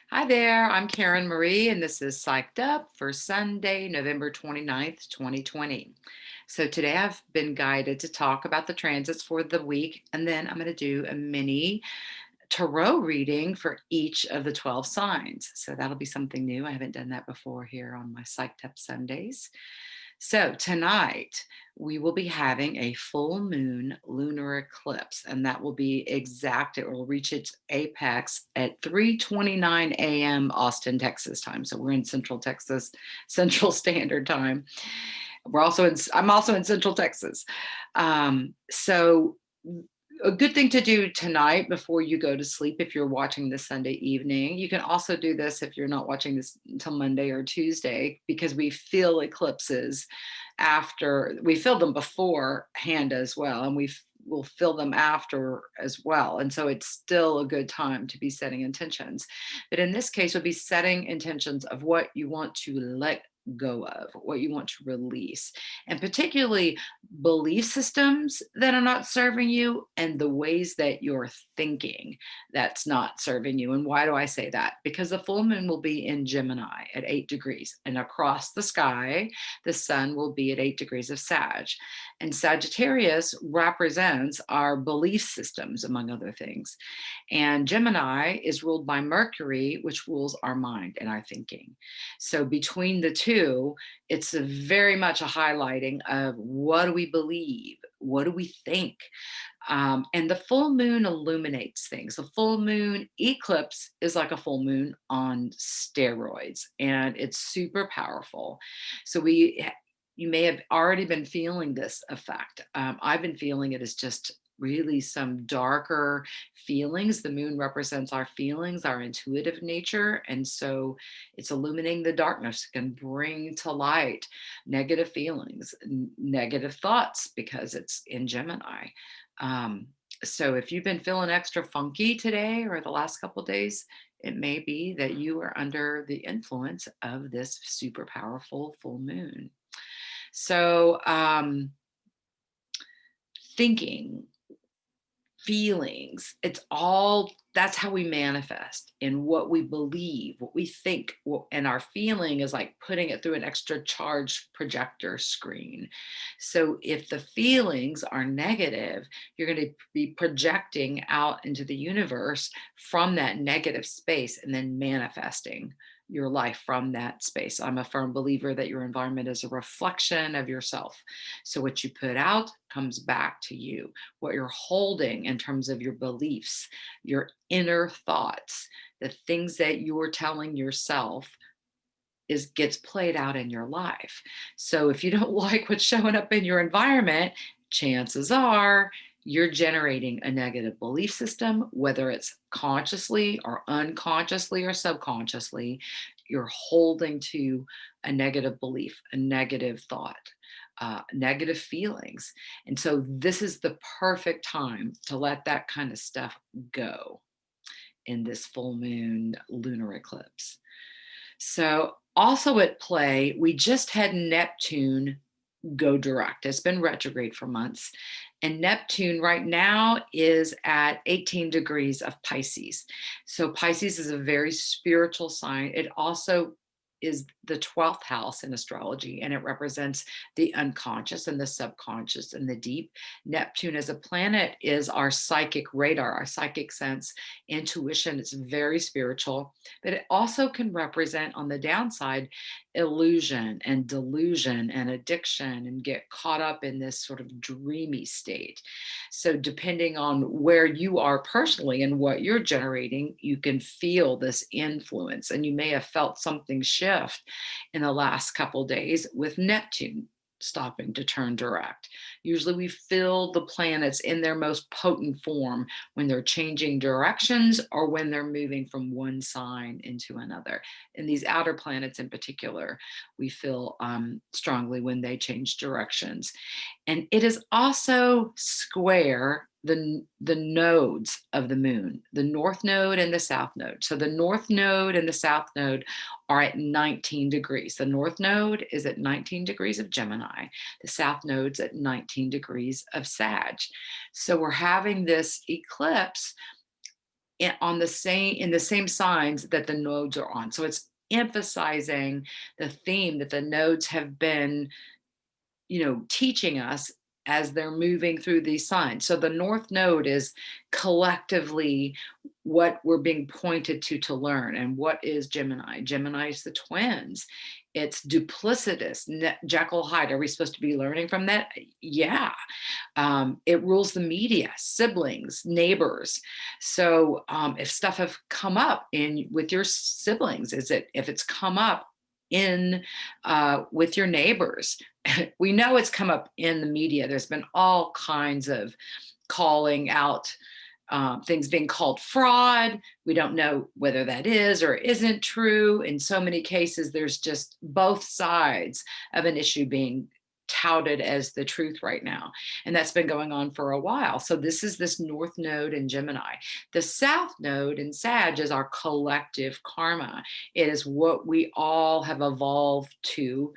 Hi there, I'm Karen Marie, and this is Psyched Up for Sunday, November 29th, 2020. So today I've been guided to talk about the transits for the week, and then I'm going to do a mini tarot reading for each of the 12 signs. So that'll be something new. I haven't done that before here on my Psyched Up Sundays. So tonight we will be having a full moon lunar eclipse, and that will be exact. It will reach its apex at 3:29 a.m. Austin, Texas time. So we're in Central Texas, Central Standard Time. I'm also in Central Texas. So a good thing to do tonight before you go to sleep if you're watching this Sunday evening. You can also do this if you're not watching this until Monday or Tuesday, because we feel eclipses after we feel them beforehand as well, and will feel them after as well. And so it's still a good time to be setting intentions. But in this case, we'll be setting intentions of what you want to let go of, what you want to release, and particularly belief systems that are not serving you and the ways that you're thinking that's not serving you. And why do I say that? Because the full moon will be in Gemini at 8 degrees, and across the sky, the sun will be at 8 degrees of Sag. And Sagittarius represents our belief systems, among other things. And Gemini is ruled by Mercury, which rules our mind and our thinking. So between the two, it's very much a highlighting of what do we believe? What do we think? And the full moon illuminates things. The full moon eclipse is like a full moon on steroids, and it's super powerful. So you may have already been feeling this effect. I've been feeling it as just really some darker feelings. The moon represents our feelings, our intuitive nature. And so it's illuminating the darkness, can bring to light negative feelings, negative thoughts, because it's in Gemini. Um, so if you've been feeling extra funky today or the last couple of days, it may be that you are under the influence of this super powerful full moon. So, thinking, feelings, that's how we manifest in what we believe, what we think, and our feeling is like putting it through an extra charged projector screen. So if the feelings are negative, you're going to be projecting out into the universe from that negative space and then manifesting your life from that space. I'm a firm believer that your environment is a reflection of yourself. So what you put out comes back to you. What you're holding in terms of your beliefs, your inner thoughts, the things that you're telling yourself gets played out in your life. So if you don't like what's showing up in your environment, chances are you're generating a negative belief system, whether it's consciously or unconsciously or subconsciously. You're holding to a negative belief, a negative thought, negative feelings. And so this is the perfect time to let that kind of stuff go in this full moon lunar eclipse. So, also at play, we just had Neptune go direct. It's been retrograde for months. And Neptune right now is at 18 degrees of Pisces. So, Pisces is a very spiritual sign. It also is the 12th house in astrology, and it represents the unconscious and the subconscious and the deep. Neptune as a planet is our psychic radar, our psychic sense, intuition. It's very spiritual, but it also can represent, on the downside, illusion and delusion and addiction, and get caught up in this sort of dreamy state. So depending on where you are personally and what you're generating, you can feel this influence, and you may have felt something shift in the last couple of days with Neptune stopping to turn direct. Usually we feel the planets in their most potent form when they're changing directions or when they're moving from one sign into another. And these outer planets in particular, we feel strongly when they change directions. And it is also square the nodes of the moon, the north node and the south node. So the north node and the south node are at 19 degrees. The north node is at 19 degrees of Gemini. The south node's at 19 degrees of Sag. So we're having this eclipse on the same in the same signs that the nodes are on. So it's emphasizing the theme that the nodes have been, teaching us as they're moving through these signs. So the North Node is collectively what we're being pointed to learn. And what is Gemini? Gemini is the twins. It's duplicitous, Jekyll Hyde. Are we supposed to be learning from that? Yeah. It rules the media, siblings, neighbors. So if stuff have come up in with your siblings, is it if it's come up in with your neighbors? We know it's come up in the media. There's been all kinds of calling out, things being called fraud. We don't know whether that is or isn't true. In so many cases, there's just both sides of an issue being touted as the truth right now. And that's been going on for a while. So this is this North Node in Gemini. The South Node in Sag is our collective karma. It is what we all have evolved to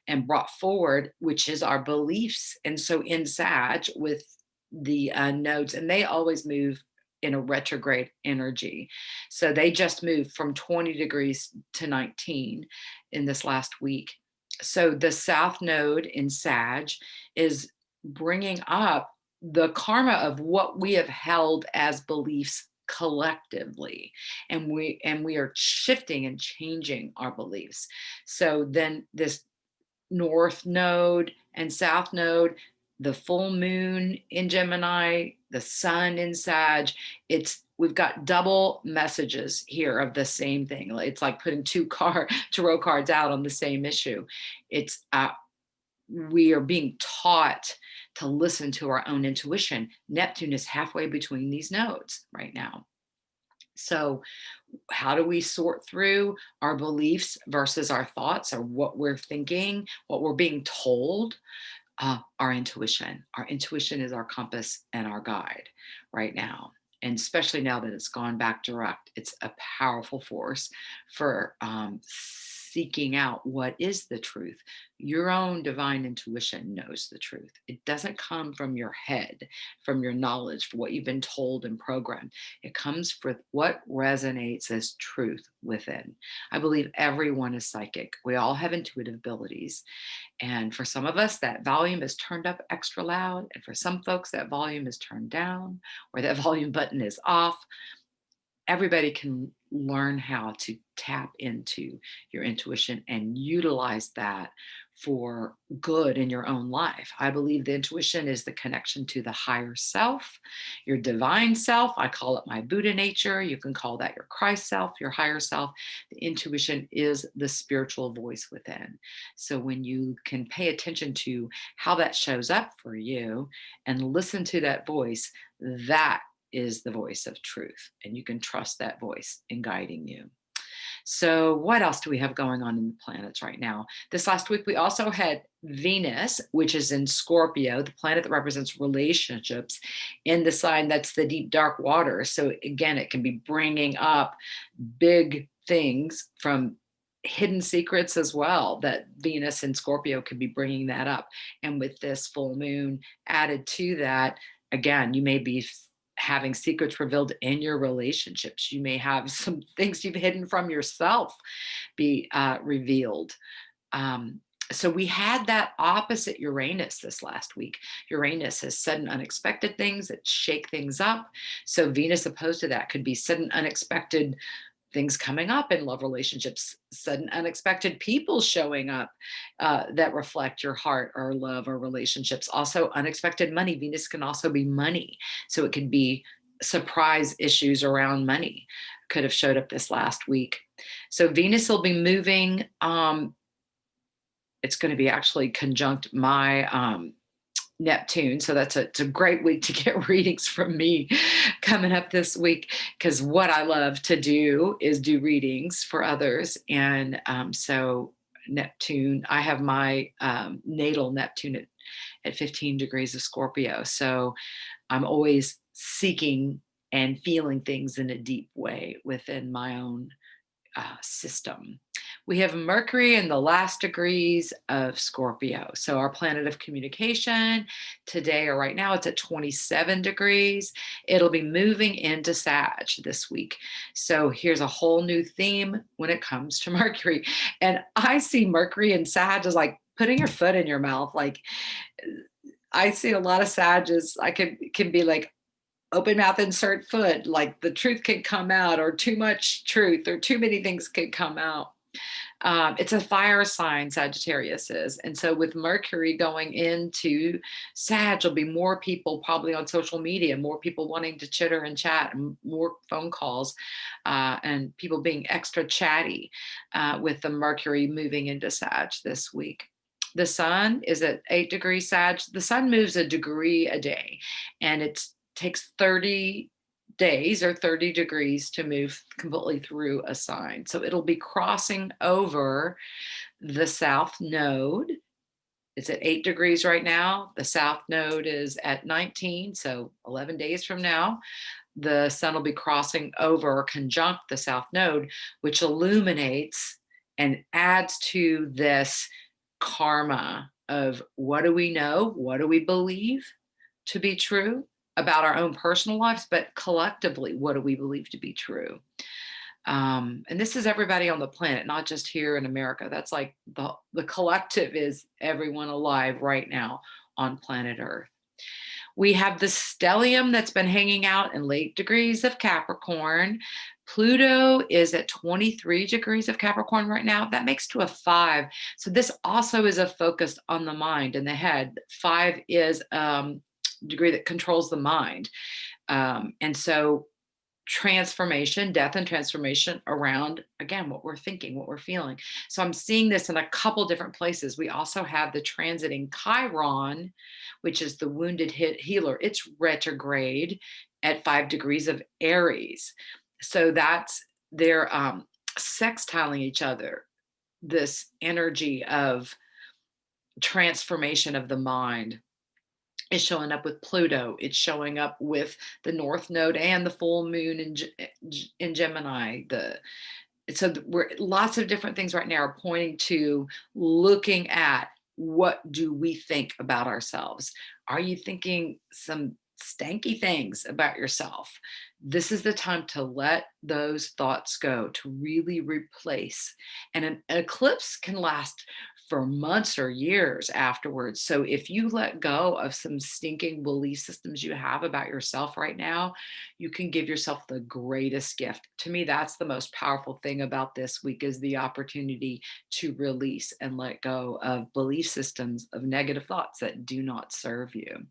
and brought forward, which is our beliefs. And so in Sag with the nodes, and they always move in a retrograde energy. So they just moved from 20 degrees to 19 in this last week. So the South Node in Sag is bringing up the karma of what we have held as beliefs collectively, and we are shifting and changing our beliefs. So then this North Node and South Node, the full moon in Gemini, the sun in Sag, we've got double messages here of the same thing. It's like putting two tarot cards out on the same issue. It's we are being taught to listen to our own intuition. Neptune is halfway between these nodes right now. So how do we sort through our beliefs versus our thoughts, or what we're thinking, what we're being told? Our intuition. Our intuition is our compass and our guide right now. And especially now that it's gone back direct, it's a powerful force for seeking out what is the truth. Your own divine intuition knows the truth. It doesn't come from your head, from your knowledge, for what you've been told and programmed. It comes from what resonates as truth within. I believe everyone is psychic. We all have intuitive abilities. And for some of us, that volume is turned up extra loud. And for some folks, that volume is turned down, or that volume button is off. Everybody can learn how to tap into your intuition and utilize that for good in your own life. I believe the intuition is the connection to the higher self, your divine self. I call it my Buddha nature. You can call that your Christ self, your higher self. The intuition is the spiritual voice within. So when you can pay attention to how that shows up for you and listen to that voice, that is the voice of truth. And you can trust that voice in guiding you. So, what else do we have going on in the planets right now? This last week, we also had Venus, which is in Scorpio, the planet that represents relationships, in the sign that's the deep, dark water. So, again, it can be bringing up big things from hidden secrets as well, that Venus in Scorpio could be bringing that up. And with this full moon added to that, again, you may be having secrets revealed in your relationships. You may have some things you've hidden from yourself be revealed. So we had that opposite Uranus this last week. Uranus has sudden unexpected things that shake things up. So Venus opposed to that could be sudden unexpected things coming up in love relationships, sudden unexpected people showing up that reflect your heart or love or relationships. Also unexpected money. Venus can also be money. So it could be surprise issues around money could have showed up this last week. So Venus will be moving. It's going to be actually conjunct my Neptune. So it's a great week to get readings from me coming up this week, because what I love to do is do readings for others. And so Neptune, I have my natal Neptune at 15 degrees of Scorpio. So I'm always seeking and feeling things in a deep way within my own system. We have Mercury in the last degrees of Scorpio. So, our planet of communication today or right now, it's at 27 degrees. It'll be moving into Sag this week. So, here's a whole new theme when it comes to Mercury. And I see Mercury and Sag as like putting your foot in your mouth. Like, I see a lot of Sages, I can be like, open mouth, insert foot, like the truth can come out, or too much truth, or too many things can come out. It's a fire sign, Sagittarius is. And so, with Mercury going into Sag, there'll be more people probably on social media, more people wanting to chitter and chat, and more phone calls, and people being extra chatty with the Mercury moving into Sag this week. The sun is at 8 degrees Sag. The sun moves a degree a day, and it takes 30 days or 30 degrees to move completely through a sign. So it'll be crossing over the south node. It's at 8 degrees right now. The south node is at 19. So 11 days from now, the sun will be crossing over or conjunct the south node, which illuminates and adds to this karma of what do we know? What do we believe to be true about our own personal lives, but collectively, what do we believe to be true? And this is everybody on the planet, not just here in America. That's like the collective is everyone alive right now on planet Earth. We have the stellium that's been hanging out in late degrees of Capricorn. Pluto is at 23 degrees of Capricorn right now. That makes to a 5. So this also is a focus on the mind and the head. 5 is degree that controls the mind. And so transformation, death and transformation around, again, what we're thinking, what we're feeling. So I'm seeing this in a couple different places. We also have the transiting Chiron, which is the wounded healer. It's retrograde at 5 degrees of Aries. So that's they're sextiling each other, this energy of transformation of the mind is showing up with Pluto. It's showing up with the North Node and the full moon in Gemini. We're lots of different things right now are pointing to looking at what do we think about ourselves. Are you thinking some stanky things about yourself? This is the time to let those thoughts go, to really replace. And an eclipse can last for months or years afterwards. So if you let go of some stinking belief systems you have about yourself right now, you can give yourself the greatest gift. To me, that's the most powerful thing about this week is the opportunity to release and let go of belief systems of negative thoughts that do not serve you.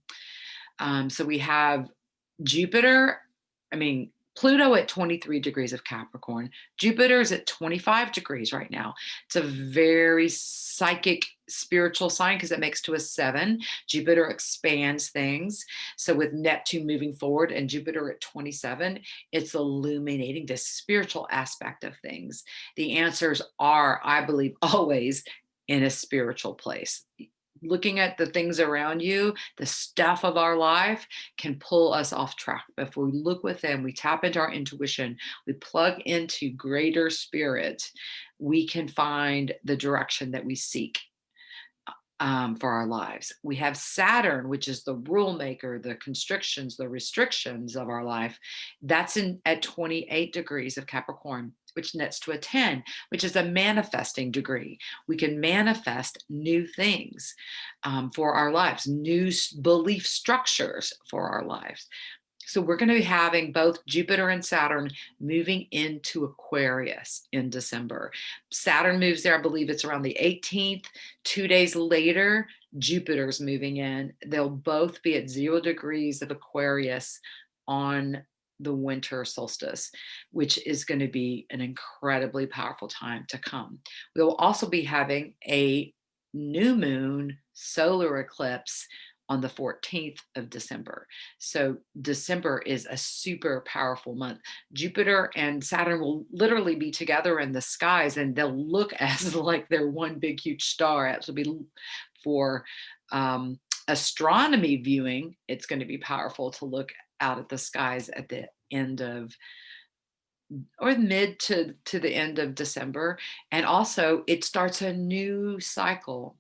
So we have Jupiter, Pluto at 23 degrees of Capricorn. Jupiter's at 25 degrees right now. It's a very psychic, spiritual sign because it makes to a 7. Jupiter expands things. So with Neptune moving forward and Jupiter at 27, it's illuminating the spiritual aspect of things. The answers are, I believe, always in a spiritual place. Looking at the things around you, the stuff of our life can pull us off track. But if we look within, we tap into our intuition, we plug into greater spirit, we can find the direction that we seek for our lives. We have Saturn, which is the rule maker, the constrictions, the restrictions of our life. That's at 28 degrees of Capricorn, which nets to a 10, which is a manifesting degree. We can manifest new things for our lives, new belief structures for our lives. So we're going to be having both Jupiter and Saturn moving into Aquarius in December. Saturn moves there, I believe it's around the 18th. 2 days later, Jupiter's moving in. They'll both be at 0 degrees of Aquarius on the winter solstice, which is going to be an incredibly powerful time to come. We'll also be having a new moon solar eclipse on the 14th of December. So December is a super powerful month. Jupiter and Saturn will literally be together in the skies and they'll look as like they're one big, huge star. Actually, be for astronomy viewing, it's going to be powerful to look out at the skies at the end of or mid to the end of December. And also, it starts a new cycle,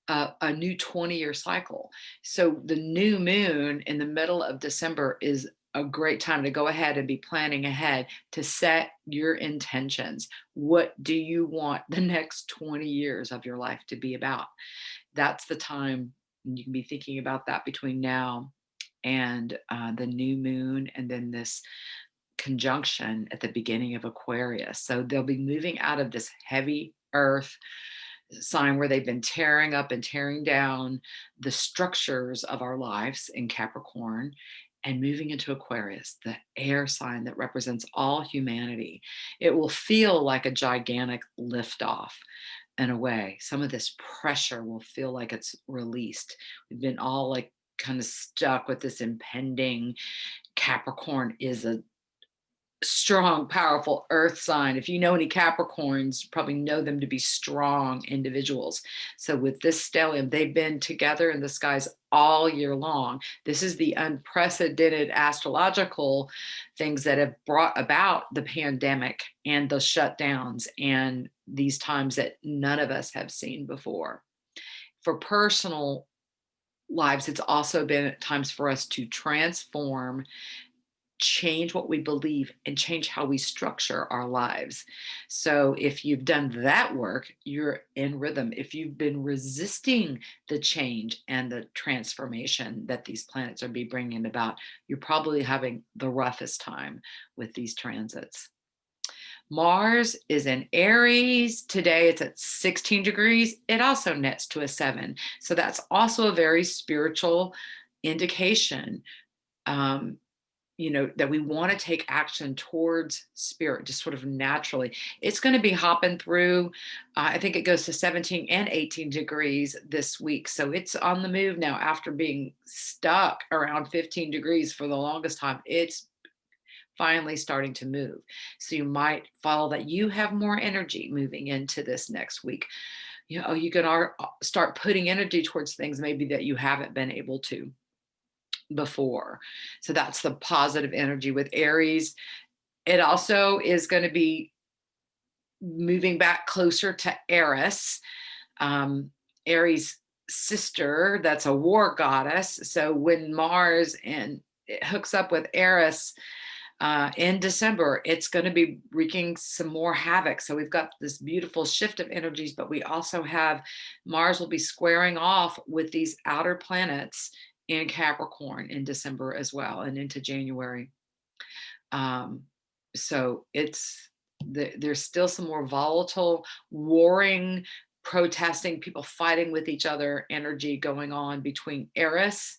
a new 20-year cycle. So the new moon in the middle of December is a great time to go ahead and be planning ahead to set your intentions. What do you want the next 20 years of your life to be about? That's the time you can be thinking about that between now and the new moon, and then this conjunction at the beginning of Aquarius. So they'll be moving out of this heavy earth sign where they've been tearing up and tearing down the structures of our lives in Capricorn, and moving into Aquarius, the air sign that represents all humanity. It will feel like a gigantic liftoff in a way. Some of this pressure will feel like it's released. We've been all like kind of stuck with this impending. Capricorn is a strong, powerful earth sign. If you know any Capricorns, you probably know them to be strong individuals. So with this stellium, they've been together in the skies all year long. This is the unprecedented astrological things that have brought about the pandemic and the shutdowns and these times that none of us have seen before. For personal lives, it's also been times for us to transform, change what we believe, and change how we structure our lives. So if you've done that work, you're in rhythm. If you've been resisting the change and the transformation that these planets are be bringing about, you're probably having the roughest time with these transits. Mars is in Aries. Today it's at 16 degrees. It also nets to a 7. So that's also a very spiritual indication. Um, that we want to take action towards spirit, just sort of naturally. It's going to be hopping through. I think it goes to 17 and 18 degrees this week. So it's on the move now after being stuck around 15 degrees for the longest time. It's finally starting to move. So you might follow that you have more energy moving into this next week. You can start putting energy towards things maybe that you haven't been able to before. So that's the positive energy with Aries. It also is going to be moving back closer to Eris, Aries' sister. That's a war goddess. So when Mars and it hooks up with Eris in December, it's going to be wreaking some more havoc. So we've got this beautiful shift of energies, but we also have Mars will be squaring off with these outer planets in Capricorn in December as well, and into January. Um, so there's still some more volatile, warring, protesting, people fighting with each other energy going on between Eris,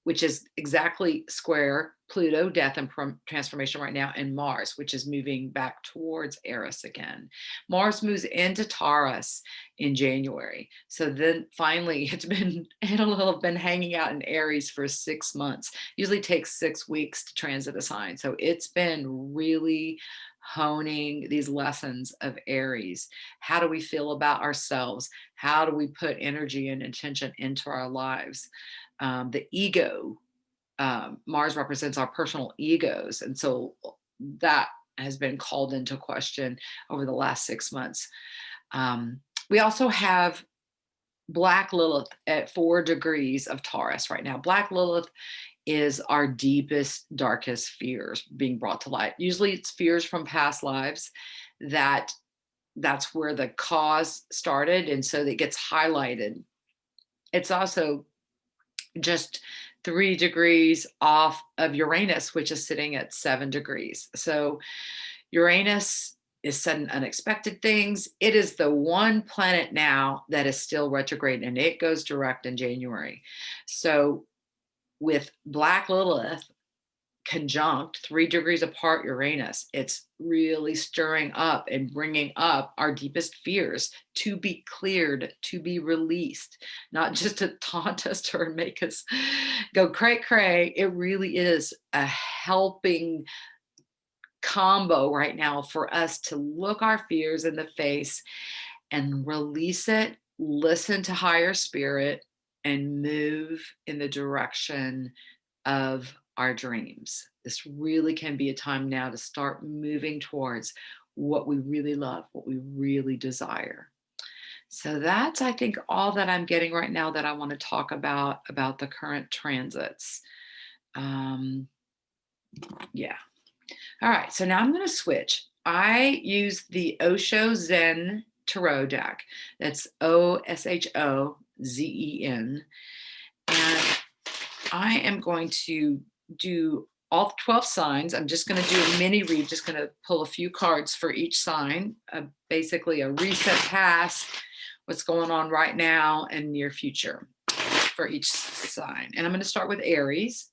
which is exactly square Pluto, death and transformation right now, and Mars, which is moving back towards Eris again. Mars moves into Taurus in January. So then finally it'll have been hanging out in Aries for 6 months. Usually takes 6 weeks to transit a sign. So it's been really honing these lessons of Aries. How do we feel about ourselves? How do we put energy and intention into our lives? The ego, Mars represents our personal egos. And so that has been called into question over the last 6 months. We also have Black Lilith at 4 degrees of Taurus right now. Black Lilith is our deepest, darkest fears being brought to light. Usually it's fears from past lives that's where the cause started. And so it gets highlighted. It's also just 3 degrees off of Uranus, which is sitting at 7 degrees. So Uranus is sudden unexpected things. It is the one planet now that is still retrograde, and it goes direct in January. So with Black Lilith conjunct 3 degrees apart Uranus, it's really stirring up and bringing up our deepest fears to be cleared, to be released, not just to taunt us or make us go cray cray. It really is a helping combo right now for us to look our fears in the face and release it, listen to higher spirit, and move in the direction of our dreams. This really can be a time now to start moving towards what we really love, what we really desire. So that's, I think, all that I'm getting right now that I want to talk about the current transits. Um, yeah. All right. So now I'm going to switch. I use the Osho Zen Tarot deck. That's OSHOZEN. And I am going to do all 12 signs. I'm just going to do a mini read, just going to pull a few cards for each sign, basically a reset past, what's going on right now and near future for each sign. And I'm going to start with Aries.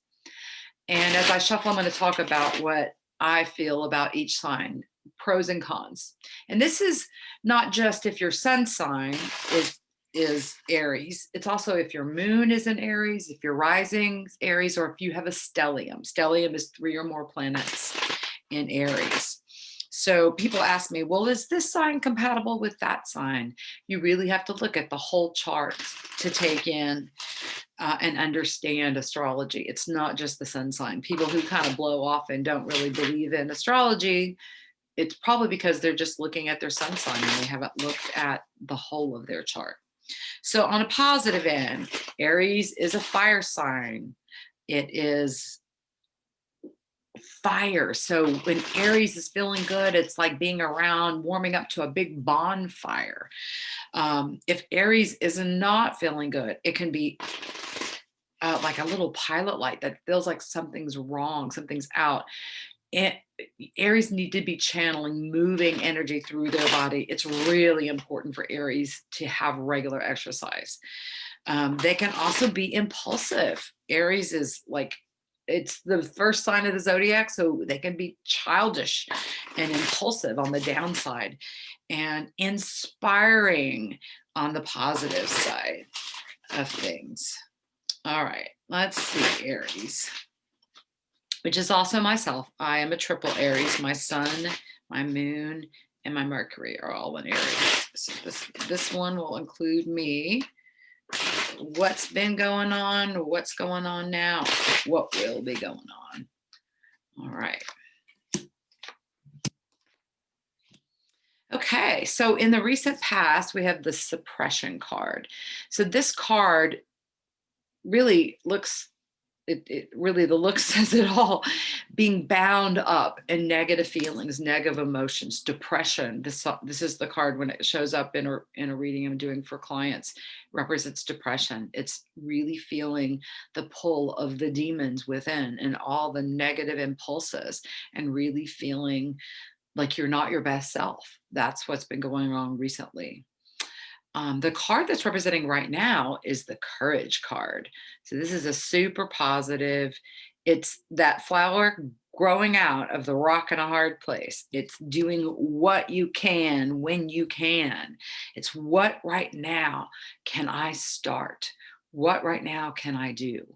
And as I shuffle, I'm going to talk about what I feel about each sign, pros and cons. And this is not just if your sun sign is Aries. It's also if your moon is in Aries, if your rising is Aries, or if you have a stellium. Stellium is 3 or more planets in Aries. So people ask me, well, is this sign compatible with that sign? You really have to look at the whole chart to take in and understand astrology. It's not just the sun sign. People who kind of blow off and don't really believe in astrology, it's probably because they're just looking at their sun sign and they haven't looked at the whole of their chart. So on a positive end, Aries is a fire sign. It is fire. So when Aries is feeling good, it's like being around, warming up to a big bonfire. If Aries is not feeling good, it can be like a little pilot light that feels like something's wrong, something's out. And Aries need to be channeling, moving energy through their body. It's really important for Aries to have regular exercise. They can also be impulsive. Aries is like, it's the first sign of the zodiac, so they can be childish and impulsive on the downside and inspiring on the positive side of things. All right, let's see, Aries, which is also myself. I am a triple Aries. My sun, my moon, and my Mercury are all in Aries. So this one will include me. What's been going on, what's going on now, what will be going on. All right. Okay, so in the recent past, we have the suppression card. So this card really looks, it really, the look says it all, being bound up in negative feelings, negative emotions, depression. This is the card when it shows up in a reading I'm doing for clients, represents depression. It's really feeling the pull of the demons within and all the negative impulses and really feeling like you're not your best self. That's what's been going on recently. The card that's representing right now is the courage card. So this is a super positive. It's that flower growing out of the rock in a hard place. It's doing what you can when you can. It's what right now can I start? What right now can I do?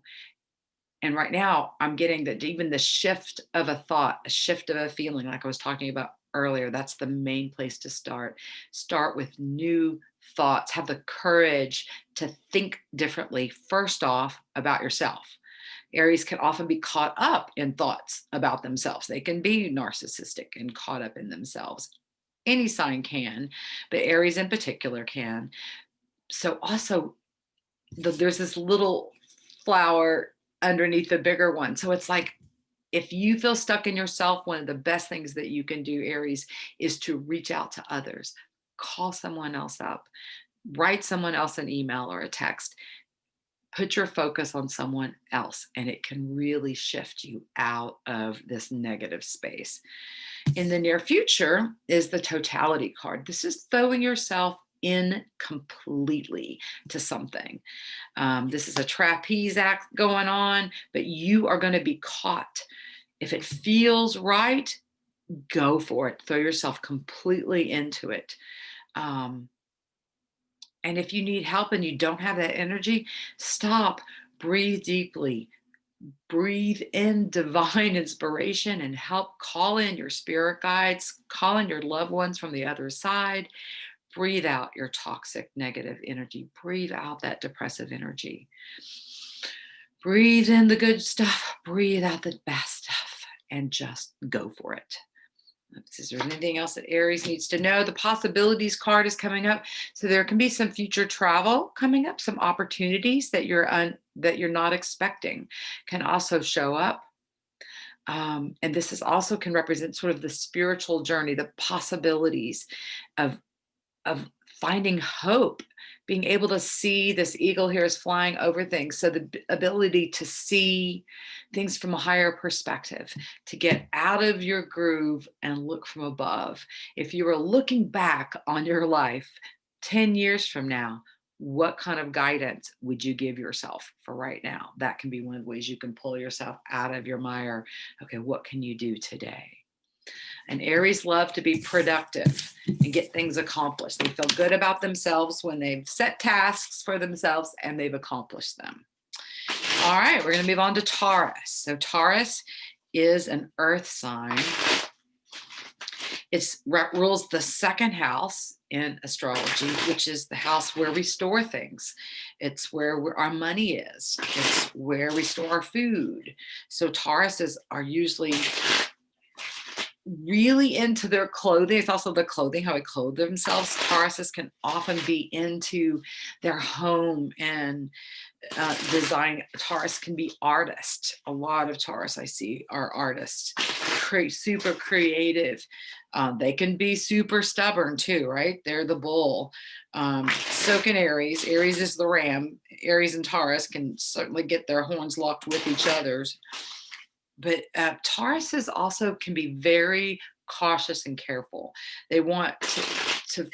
And right now I'm getting that even the shift of a thought, a shift of a feeling, like I was talking about earlier, that's the main place to start. Start with new thoughts, have the courage to think differently, first off, about yourself. Aries can often be caught up in thoughts about themselves. They can be narcissistic and caught up in themselves. Any sign can, but Aries in particular can. So also, there's this little flower underneath the bigger one. So it's like, if you feel stuck in yourself, one of the best things that you can do, Aries, is to reach out to others. Call someone else up, write someone else an email or a text. Put your focus on someone else, and it can really shift you out of this negative space. In the near future is the totality card. This is throwing yourself in completely to something. This is a trapeze act going on, but you are going to be caught. If it feels right, go for it. Throw yourself completely into it. And if you need help and you don't have that energy, stop, breathe deeply, breathe in divine inspiration and help. Call in your spirit guides, call in your loved ones from the other side. Breathe out your toxic negative energy. Breathe out that depressive energy. Breathe in the good stuff, breathe out the bad stuff, and just go for it. Is there anything else that Aries needs to know? The possibilities card is coming up, so there can be some future travel coming up, some opportunities that you're not expecting can also show up. And this is also can represent sort of the spiritual journey, the possibilities of of finding hope, being able to see. This eagle here is flying over things, so the ability to see things from a higher perspective, to get out of your groove and look from above. If you were looking back on your life 10 years from now, what kind of guidance would you give yourself for right now? That can be one of the ways you can pull yourself out of your mire. Okay, what can you do today? And Aries love to be productive and get things accomplished. They feel good about themselves when they've set tasks for themselves and they've accomplished them. All right, we're going to move on to Taurus. So Taurus is an earth sign. It rules the second house in astrology, which is the house where we store things. It's where our money is. It's where we store our food. So Tauruses are usually really into their clothing. It's also the clothing, how they clothe themselves. Tauruses can often be into their home and design. Taurus can be artists. A lot of Taurus I see are artists, super creative. They can be super stubborn too, right? They're the bull. So can Aries. Aries is the ram. Aries and Taurus can certainly get their horns locked with each other's. But Tauruses also can be very cautious and careful. They want to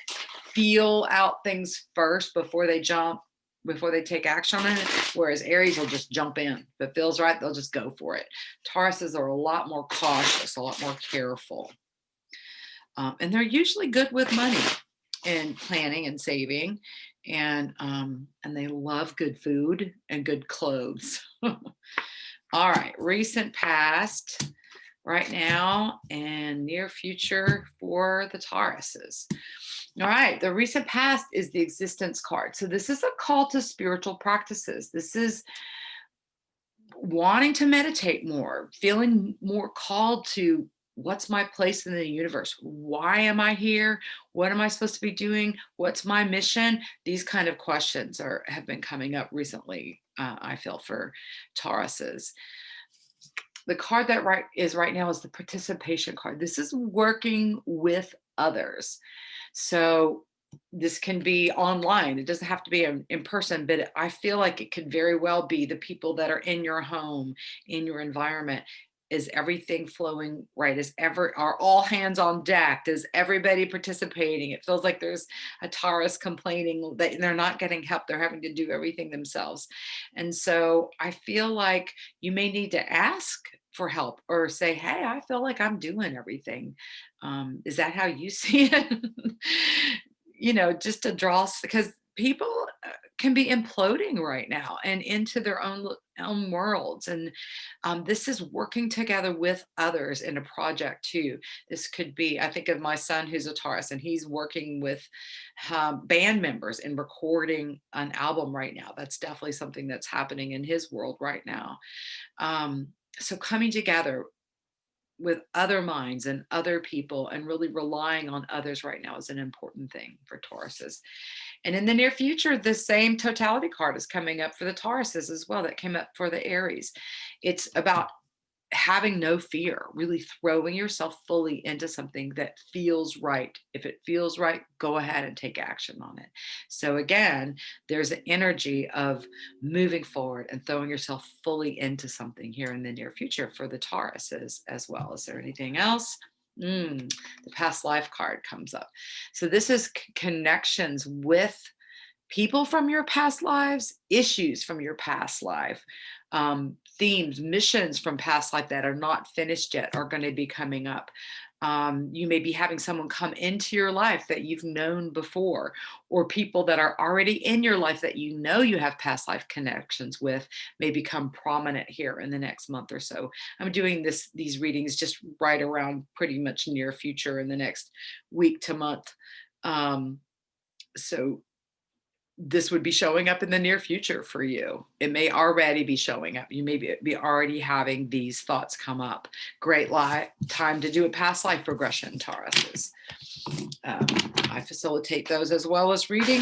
feel out things first before they jump, before they take action on it. Whereas Aries will just jump in. If it feels right, they'll just go for it. Tauruses are a lot more cautious, a lot more careful. And they're usually good with money and planning and saving. And they love good food and good clothes. All right, recent past, right now, and near future for the Tauruses. All right, the recent past is the existence card. So this is a call to spiritual practices. This is wanting to meditate more, feeling more called to what's my place in the universe? Why am I here? What am I supposed to be doing? What's my mission? These kind of questions have been coming up recently, I feel, for Tauruses. The card that is right now is the participation card. This is working with others. So this can be online. It doesn't have to be in person, but I feel like it could very well be the people that are in your home, in your environment. Is everything flowing right? Are all hands on deck? Is everybody participating? It feels like there's a Taurus complaining that they're not getting help. They're having to do everything themselves. And so I feel like you may need to ask for help or say, hey, I feel like I'm doing everything. Is that how you see it? Just to draw, because people can be imploding right now and into their own worlds. And this is working together with others in a project too. This could be, I think of my son who's a Taurus, and he's working with band members and recording an album right now. That's definitely something that's happening in his world right now. So coming together with other minds and other people and really relying on others right now is an important thing for Tauruses. And in the near future, the same totality card is coming up for the Tauruses as well that came up for the Aries. It's about having no fear, really throwing yourself fully into something that feels right. If it feels right, go ahead and take action on it. So again, there's an energy of moving forward and throwing yourself fully into something here in the near future for the Tauruses as well. Is there anything else? The past life card comes up. So this is connections with people from your past lives, issues from your past life, themes, missions from past life that are not finished yet are going to be coming up. You may be having someone come into your life that you've known before, or people that are already in your life that you know you have past life connections with may become prominent here in the next month or so. I'm doing these readings just right around pretty much near future in the next week to month. So this would be showing up in the near future for you. It may already be showing up. You may be already having these thoughts come up. Great time to do a past life regression, Tauruses. I facilitate those as well as reading.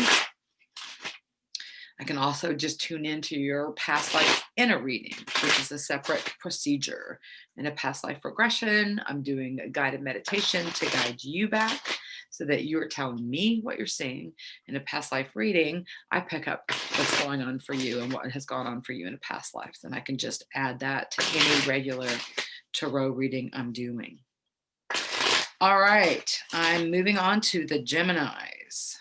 I can also just tune into your past life in a reading, which is a separate procedure. In a past life regression, I'm doing a guided meditation to guide you back so that you're telling me what you're seeing. In a past life reading, I pick up what's going on for you and what has gone on for you in a past life. And I can just add that to any regular tarot reading I'm doing. All right, I'm moving on to the Geminis.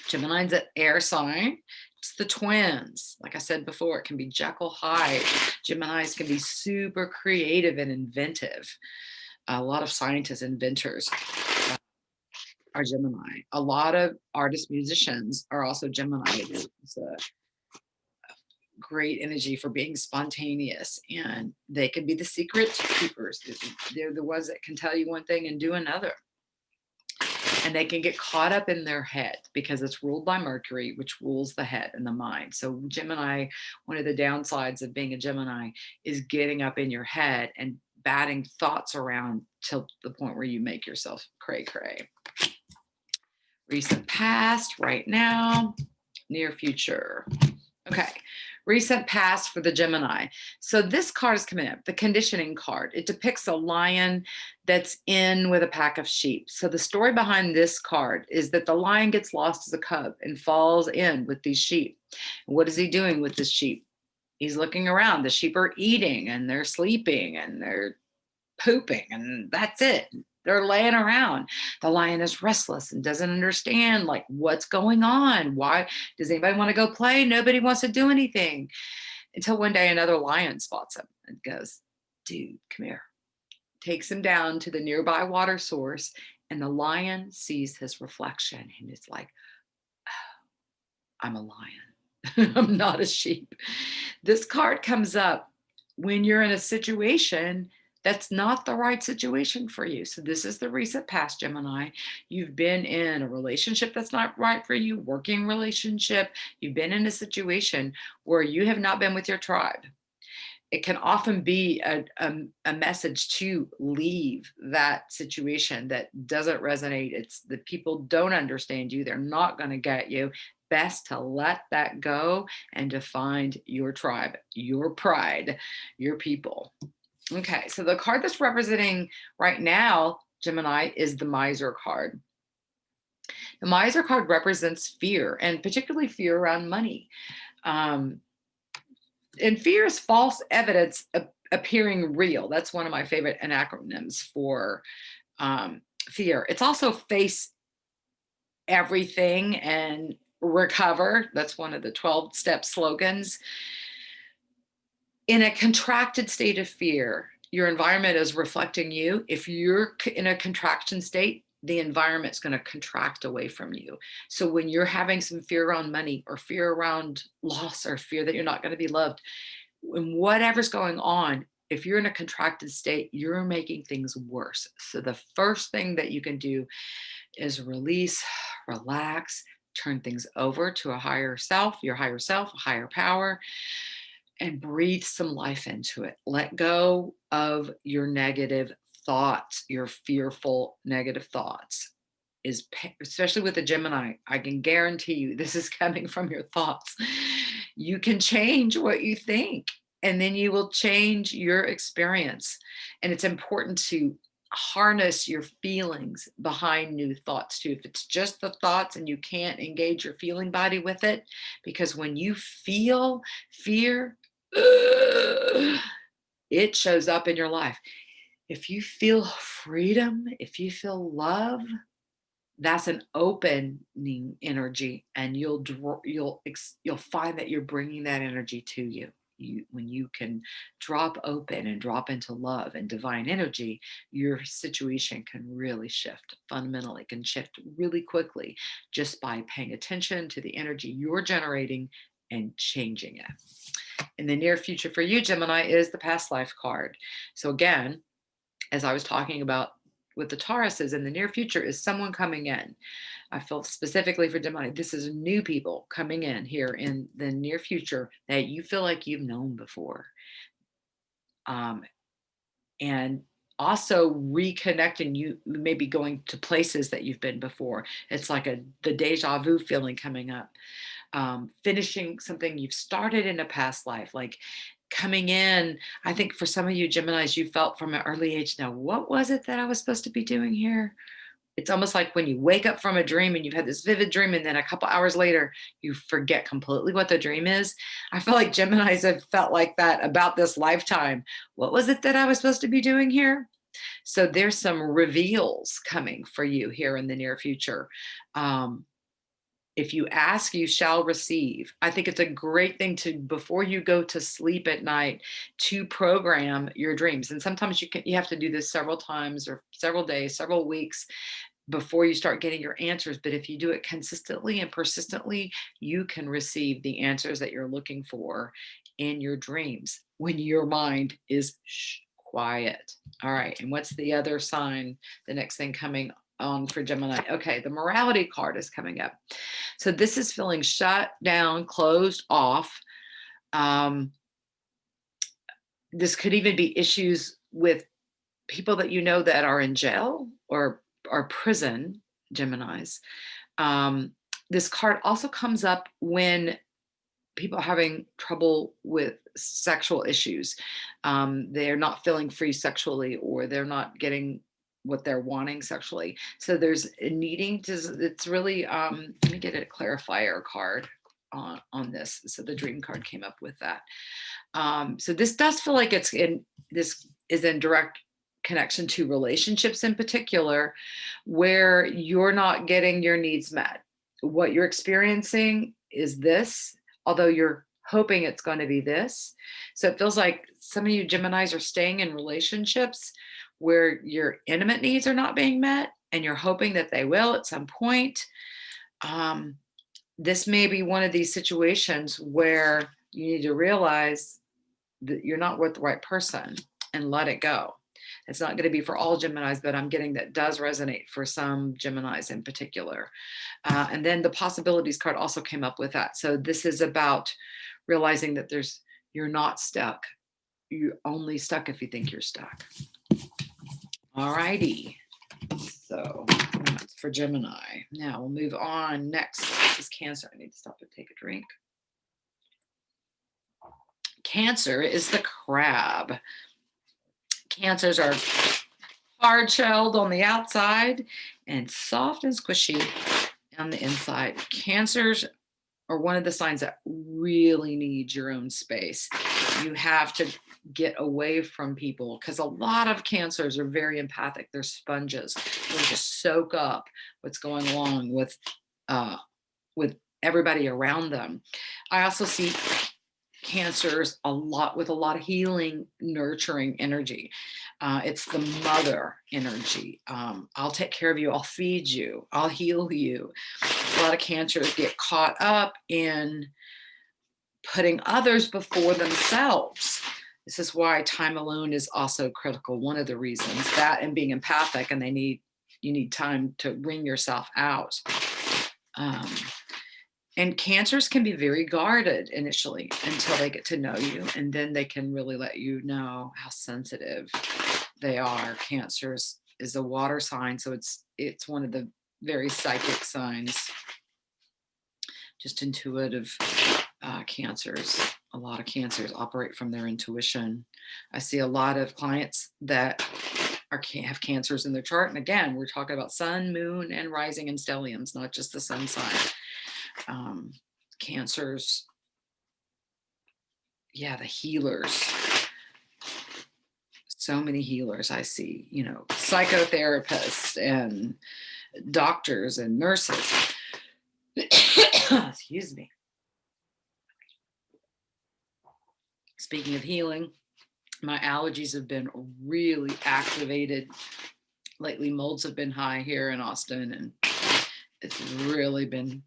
Gemini's an air sign. It's the twins. Like I said before, it can be Jekyll Hyde. Geminis can be super creative and inventive. A lot of scientists, inventors are Gemini. A lot of artists, musicians are also Gemini. It's a great energy for being spontaneous, and they can be the secret keepers. They're the ones that can tell you one thing and do another. And they can get caught up in their head because it's ruled by Mercury, which rules the head and the mind. So Gemini, one of the downsides of being a Gemini is getting up in your head and batting thoughts around till the point where you make yourself cray cray. Recent past, right now, near future. Okay. Recent past for the Gemini. So this card is coming up, the conditioning card. It depicts a lion that's in with a pack of sheep. So the story behind this card is that the lion gets lost as a cub and falls in with these sheep. What is he doing with the sheep? He's looking around. The sheep are eating and they're sleeping and they're pooping, and that's it. They're laying around. The lion is restless and doesn't understand like what's going on. Why does anybody want to go play? Nobody wants to do anything. Until one day another lion spots him and goes, dude, come here. Takes him down to the nearby water source, and the lion sees his reflection and it's like, oh, I'm a lion. I'm not a sheep. This card comes up when you're in a situation that's not the right situation for you. So this is the recent past, Gemini. You've been in a relationship that's not right for you, working relationship. You've been in a situation where you have not been with your tribe. It can often be a message to leave that situation that doesn't resonate. It's the people don't understand you. They're not going to get you. Best to let that go and to find your tribe, your pride, your people. Okay, so the card that's representing right now, Gemini, is the Miser card. The Miser card represents fear, and particularly fear around money. And fear is false evidence appearing real. That's one of my favorite acronyms for fear. It's also face everything and recover. That's one of the 12-step slogans. In a contracted state of fear, your environment is reflecting you. If you're in a contraction state, the environment's going to contract away from you. So when you're having some fear around money or fear around loss or fear that you're not going to be loved, when whatever's going on, if you're in a contracted state, you're making things worse. So the first thing that you can do is release, relax, turn things over to a higher self, your higher self, a higher power, and breathe some life into it. Let go of your negative thoughts, your fearful negative thoughts. Especially with the Gemini, I can guarantee you this is coming from your thoughts. You can change what you think, and then you will change your experience. And it's important to harness your feelings behind new thoughts too. If it's just the thoughts and you can't engage your feeling body with it, because when you feel fear, it shows up in your life. If you feel freedom, if you feel love, that's an opening energy, and you'll find that you're bringing that energy to you. When you can drop open and drop into love and divine energy, your situation can really shift. Fundamentally can shift really quickly just by paying attention to the energy you're generating and changing it. In the near future for you, Gemini, is the past life card. So again, as I was talking about with the Tauruses in the near future is someone coming in. I feel specifically for Gemini, this is new people coming in here in the near future that you feel like you've known before. Um, and also reconnecting, you maybe going to places that you've been before. It's like the deja vu feeling coming up. Finishing something you've started in a past life, like coming in. I think for some of you Geminis, you felt from an early age, now, what was it that I was supposed to be doing here? It's almost like when you wake up from a dream and you've had this vivid dream, and then a couple hours later, you forget completely what the dream is. I feel like Geminis have felt like that about this lifetime. What was it that I was supposed to be doing here? So there's some reveals coming for you here in the near future. Um, if you ask, you shall receive. I think it's a great thing to, before you go to sleep at night, to program your dreams. And sometimes you have to do this several times or several days, several weeks before you start getting your answers. But if you do it consistently and persistently, you can receive the answers that you're looking for in your dreams when your mind is quiet. All right. And what's the other sign? The next thing coming on for Gemini. Okay. The morality card is coming up. So this is feeling shut down, closed off. This could even be issues with people that you know that are in jail or prison, Geminis. This card also comes up when people are having trouble with sexual issues. They're not feeling free sexually, or they're not getting what they're wanting sexually. So there's a needing to, it's really, let me get a clarifier card on this. So the dream card came up with that. So this does feel like this is in direct connection to relationships in particular, where you're not getting your needs met. What you're experiencing is this, although you're hoping it's going to be this. So it feels like some of you Geminis are staying in relationships where your intimate needs are not being met, and you're hoping that they will at some point. This may be one of these situations where you need to realize that you're not with the right person and let it go. It's not going to be for all Geminis, but I'm getting that does resonate for some Geminis in particular. And then the possibilities card also came up with that. So this is about realizing that you're not stuck. You're only stuck if you think you're stuck. All righty. So that's for Gemini. Now we'll move on. Next is Cancer. I need to stop and take a drink. Cancer is the crab. Cancers are hard-shelled on the outside and soft and squishy on the inside. Cancers are one of the signs that really need your own space. You have to get away from people, because a lot of cancers are very empathic. They're sponges. They just soak up what's going along with everybody around them. I also see cancers with a lot of healing, nurturing energy. It's the mother energy. I'll take care of you. I'll feed you. I'll heal you. A lot of cancers get caught up in putting others before themselves. This is why time alone is also critical. One of the reasons, that and being empathic, and you need time to wring yourself out. And cancers can be very guarded initially until they get to know you, and then they can really let you know how sensitive they are. Cancers is a water sign, so it's one of the very psychic signs, just intuitive. Cancers, a lot of cancers operate from their intuition. I see a lot of clients that have cancers in their chart, and again, we're talking about sun, moon, and rising and stelliums, not just the sun sign. Cancers, yeah, the healers. So many healers I see, psychotherapists and doctors and nurses. Excuse me. Speaking of healing, my allergies have been really activated lately. Molds have been high here in Austin, and it's really been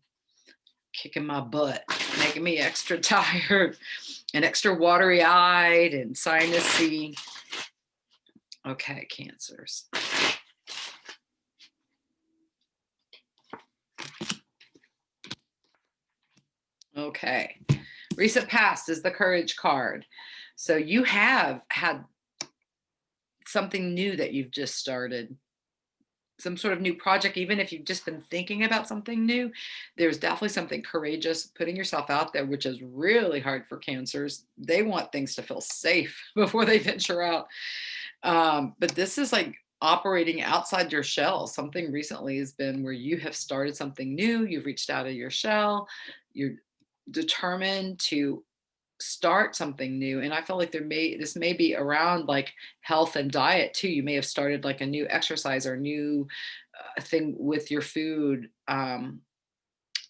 kicking my butt, making me extra tired and extra watery-eyed and sinusy. Okay, cancers. Okay. Recent past is the courage card. So you have had something new that you've just started, some sort of new project. Even if you've just been thinking about something new, there's definitely something courageous, putting yourself out there, which is really hard for cancers. They want things to feel safe before they venture out. But this is like operating outside your shell. Something recently has been where you have started something new, you've reached out of your shell, you're determined to start something new. And I feel like this may be around like health and diet too. You may have started like a new exercise or new thing with your food,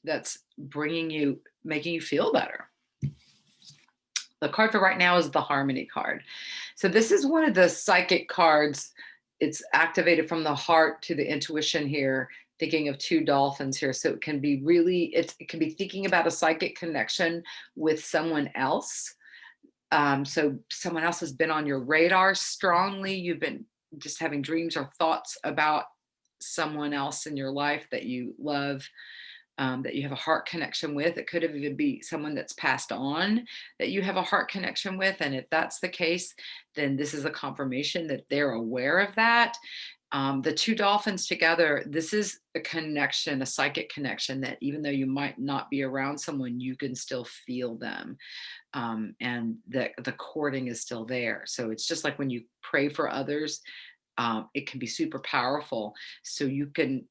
that's making you feel better. The card for right now is the Harmony card. So this is one of the psychic cards. It's activated from the heart to the intuition here, thinking of two dolphins here. So it can be it can be thinking about a psychic connection with someone else. So someone else has been on your radar strongly. You've been just having dreams or thoughts about someone else in your life that you love, that you have a heart connection with. It could have even be someone that's passed on that you have a heart connection with. And if that's the case, then this is a confirmation that they're aware of that. The two dolphins together, this is a connection, a psychic connection that even though you might not be around someone, you can still feel them. And the courting is still there. So it's just like when you pray for others, it can be super powerful. So you can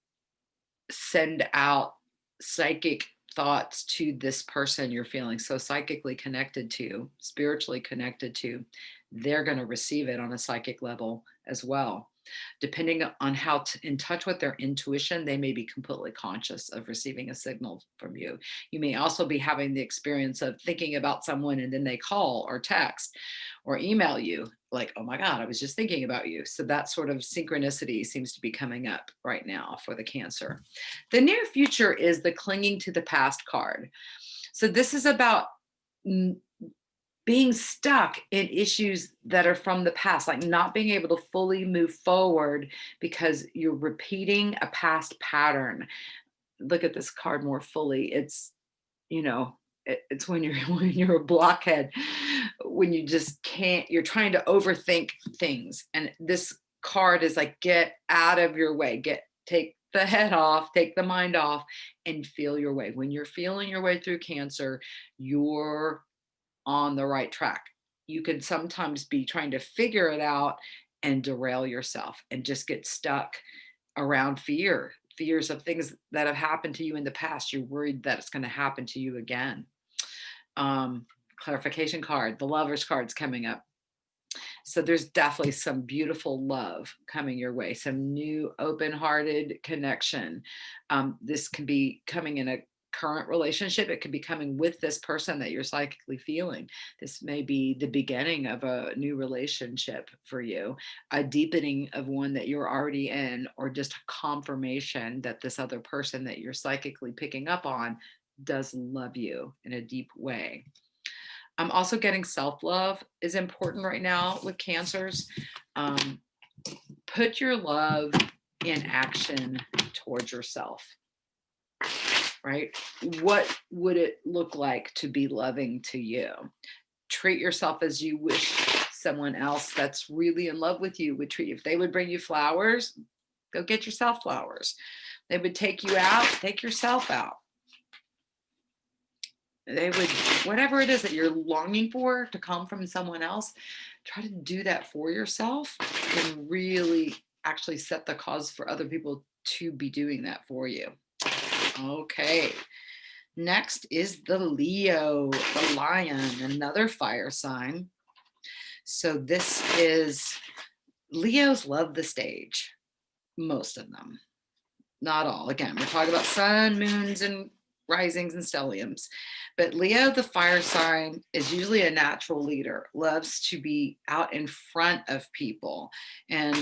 send out psychic thoughts to this person you're feeling so psychically connected to, spiritually connected to. They're going to receive it on a psychic level as well. Depending on how in touch with their intuition, they may be completely conscious of receiving a signal from you. You may also be having the experience of thinking about someone and then they call or text or email you like, oh my God, I was just thinking about you. So that sort of synchronicity seems to be coming up right now for the Cancer. The near future is the clinging to the past card. So this is about being stuck in issues that are from the past, like not being able to fully move forward because you're repeating a past pattern. Look at this card more fully. It's, you know, it's when you're when you're a blockhead, when you just can't, you're trying to overthink things. And this card is like, get out of your way, take the head off, take the mind off, and feel your way. When you're feeling your way through Cancer, you're on the right track. You can sometimes be trying to figure it out and derail yourself and just get stuck around fears of things that have happened to you in the past. You're worried that it's going to happen to you again. Clarification card, the Lover's card's coming up. So there's definitely some beautiful love coming your way, some new open-hearted connection. This can be coming in a current relationship. It could be coming with this person that you're psychically feeling. This may be the beginning of a new relationship for you, a deepening of one that you're already in, or just a confirmation that this other person that you're psychically picking up on does love you in a deep way. I'm also getting self-love is important right now with Cancers. Um, put your love in action towards yourself, right? What would it look like to be loving to you? Treat yourself as you wish someone else that's really in love with you would treat you. If they would bring you flowers, go get yourself flowers. They would take you out, take yourself out. They would, whatever it is that you're longing for to come from someone else, try to do that for yourself and really actually set the cause for other people to be doing that for you. Okay. Next is the Leo, the lion, another fire sign. So this is, Leos love the stage, most of them, not all. Again, we're talking about sun, moons, and risings and stelliums. But Leo, the fire sign, is usually a natural leader, loves to be out in front of people, and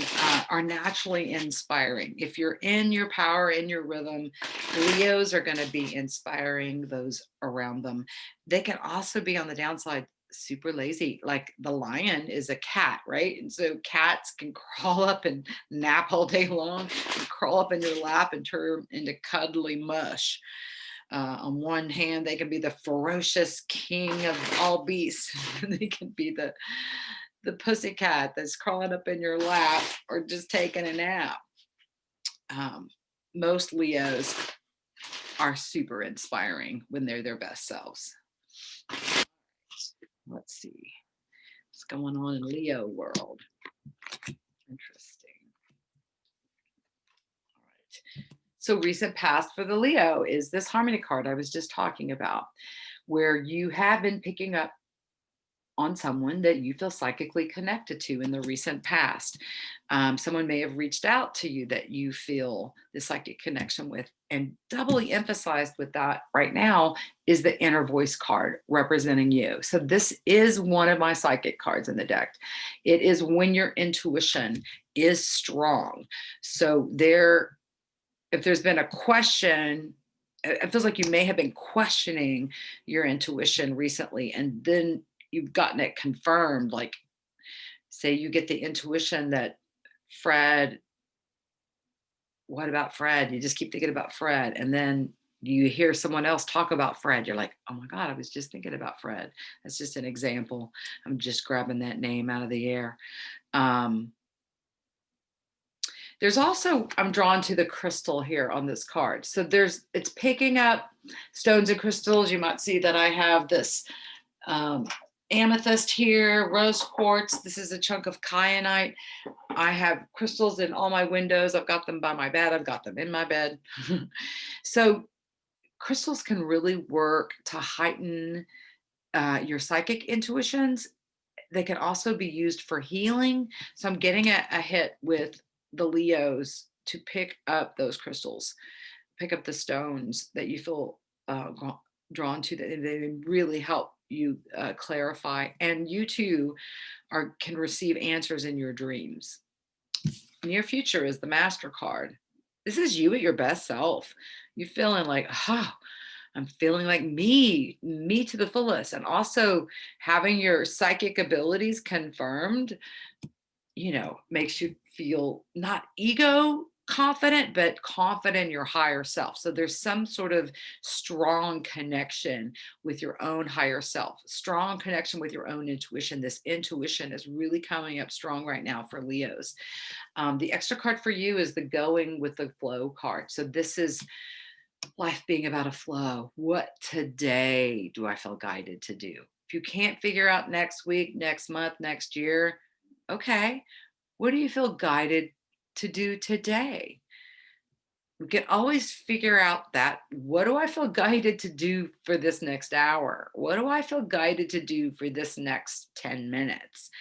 are naturally inspiring. If you're in your power, in your rhythm, Leos are going to be inspiring those around them. They can also be on the downside super lazy. Like the lion is a cat, right? And so cats can crawl up and nap all day long and crawl up in your lap and turn into cuddly mush. On one hand, they can be the ferocious king of all beasts. They can be the pussycat that's crawling up in your lap or just taking a nap. Um, Most Leos are super inspiring when they're their best selves. Let's see what's going on in Leo world. Interesting. All right. So recent past for the Leo is this harmony card I was just talking about, where you have been picking up on someone that you feel psychically connected to in the recent past. Someone may have reached out to you that you feel the psychic connection with. And doubly emphasized with that right now is the inner voice card representing you. So this is one of my psychic cards in the deck. It is when your intuition is strong. So if there's been a question, it feels like you may have been questioning your intuition recently, and then you've gotten it confirmed. Like, say you get the intuition that Fred, what about Fred? You just keep thinking about Fred. And then you hear someone else talk about Fred. You're like, oh my God, I was just thinking about Fred. That's just an example. I'm just grabbing that name out of the air. There's also, I'm drawn to the crystal here on this card. So it's picking up stones and crystals. You might see that I have this amethyst here, rose quartz. This is a chunk of kyanite. I have crystals in all my windows. I've got them by my bed. I've got them in my bed. So crystals can really work to heighten your psychic intuitions. They can also be used for healing. So I'm getting a hit with the Leos to pick up those crystals, pick up the stones that you feel drawn to, that they really help you clarify. And you too can receive answers in your dreams. Near future is the Master card. This is you at your best self. You feeling like, I'm feeling like me to the fullest. And also having your psychic abilities confirmed, makes you feel not ego confident, but confident in your higher self. So there's some sort of strong connection with your own higher self, strong connection with your own intuition. This intuition is really coming up strong right now for Leos. The extra card for you is the going with the flow card. So this is life being about a flow. What today do I feel guided to do? If you can't figure out next week, next month, next year, okay, what do you feel guided to do today? We can always figure out that. What do I feel guided to do for this next hour? What do I feel guided to do for this next 10 minutes?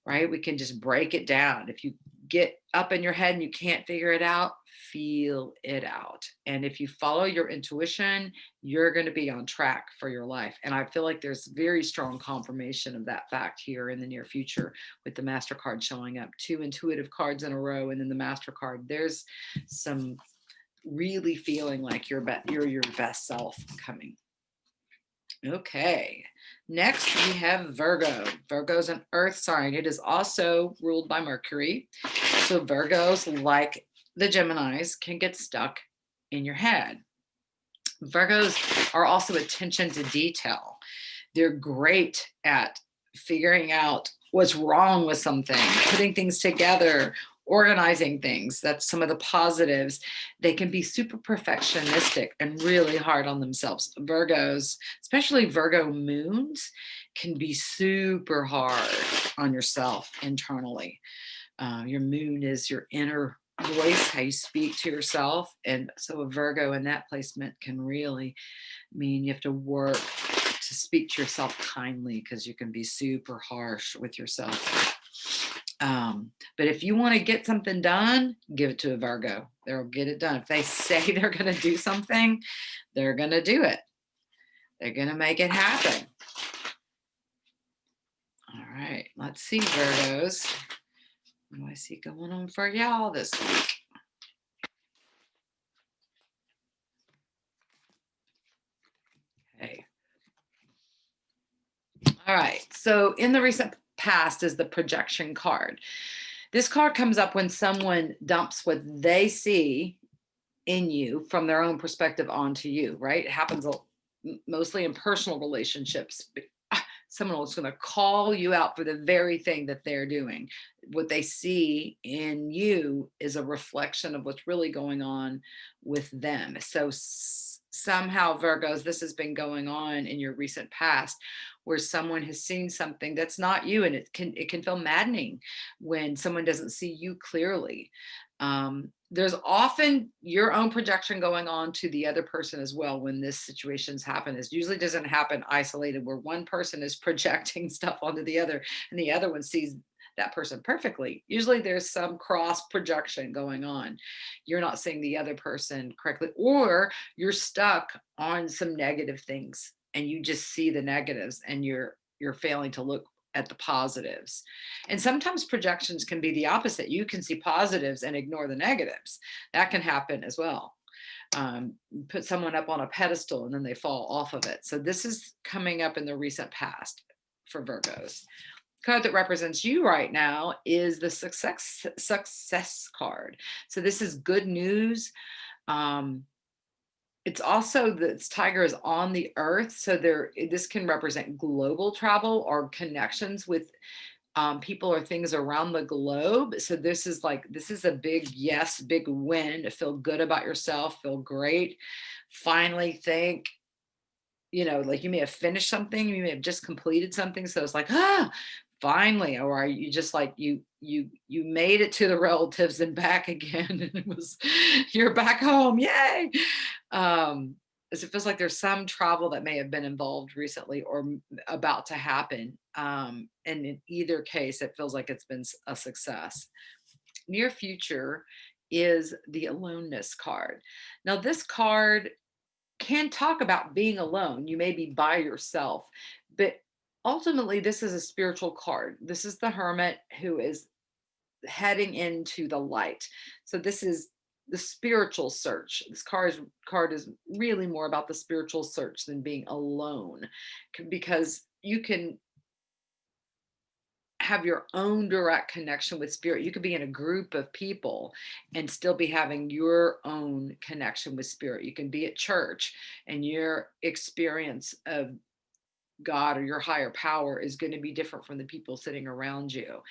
Right? We can just break it down. If you get up in your head and you can't figure it out, feel it out. And if you follow your intuition, you're going to be on track for your life. And I feel like there's very strong confirmation of that fact here in the near future with the Master card showing up. 2 intuitive cards in a row, and then the Master card. There's some really feeling like you're your best self coming. Okay, next we have Virgo. Virgo's an earth sign. It is also ruled by Mercury. So Virgos, like the Geminis, can get stuck in your head. Virgos are also attention to detail. They're great at figuring out what's wrong with something, putting things together, organizing things. That's some of the positives. They can be super perfectionistic and really hard on themselves. Virgos, especially Virgo moons, can be super hard on yourself internally. Your moon is your inner voice, how you speak to yourself. And so a Virgo in that placement can really mean you have to work to speak to yourself kindly, because you can be super harsh with yourself. But if you want to get something done, give it to a Virgo. They'll get it done. If they say they're going to do something, they're going to do it. They're going to make it happen. All right, let's see, Virgos. What do I see going on for y'all this week? Okay. All right, so in the recent past is the projection card. This card comes up when someone dumps what they see in you from their own perspective onto you, right? It happens mostly in personal relationships. Someone else is going to call you out for the very thing that they're doing. What they see in you is a reflection of what's really going on with them. So somehow, Virgos, this has been going on in your recent past, where someone has seen something that's not you, and it can feel maddening when someone doesn't see you clearly. There's often your own projection going on to the other person as well when this situations happen. It usually doesn't happen isolated where one person is projecting stuff onto the other and the other one sees that person perfectly. Usually there's some cross projection going on. You're not seeing the other person correctly, or you're stuck on some negative things and you just see the negatives and you're failing to look at the positives. And sometimes projections can be the opposite. You can see positives and ignore the negatives. That can happen as well. Put someone up on a pedestal and then they fall off of it. So this is coming up in the recent past for Virgos. Card that represents you right now is the success card. So this is good news. It's also this tiger is on the earth, so this can represent global travel or connections with people or things around the globe. So this is a big yes, big win to feel good about yourself, feel great, finally think, like you may have finished something, you may have just completed something, so it's like, finally. Or are you just like you made it to the relatives and back again, and you're back home, yay. As it feels like there's some travel that may have been involved recently or about to happen, and in either case it feels like it's been a success. Near future is the aloneness card. Now this card can talk about being alone. You may be by yourself, but ultimately this is a spiritual card. This is the hermit who is heading into the light. So this is the spiritual search. This card is really more about the spiritual search than being alone, because you can have your own direct connection with spirit. You could be in a group of people and still be having your own connection with spirit. You can be at church and your experience of God or your higher power is going to be different from the people sitting around you.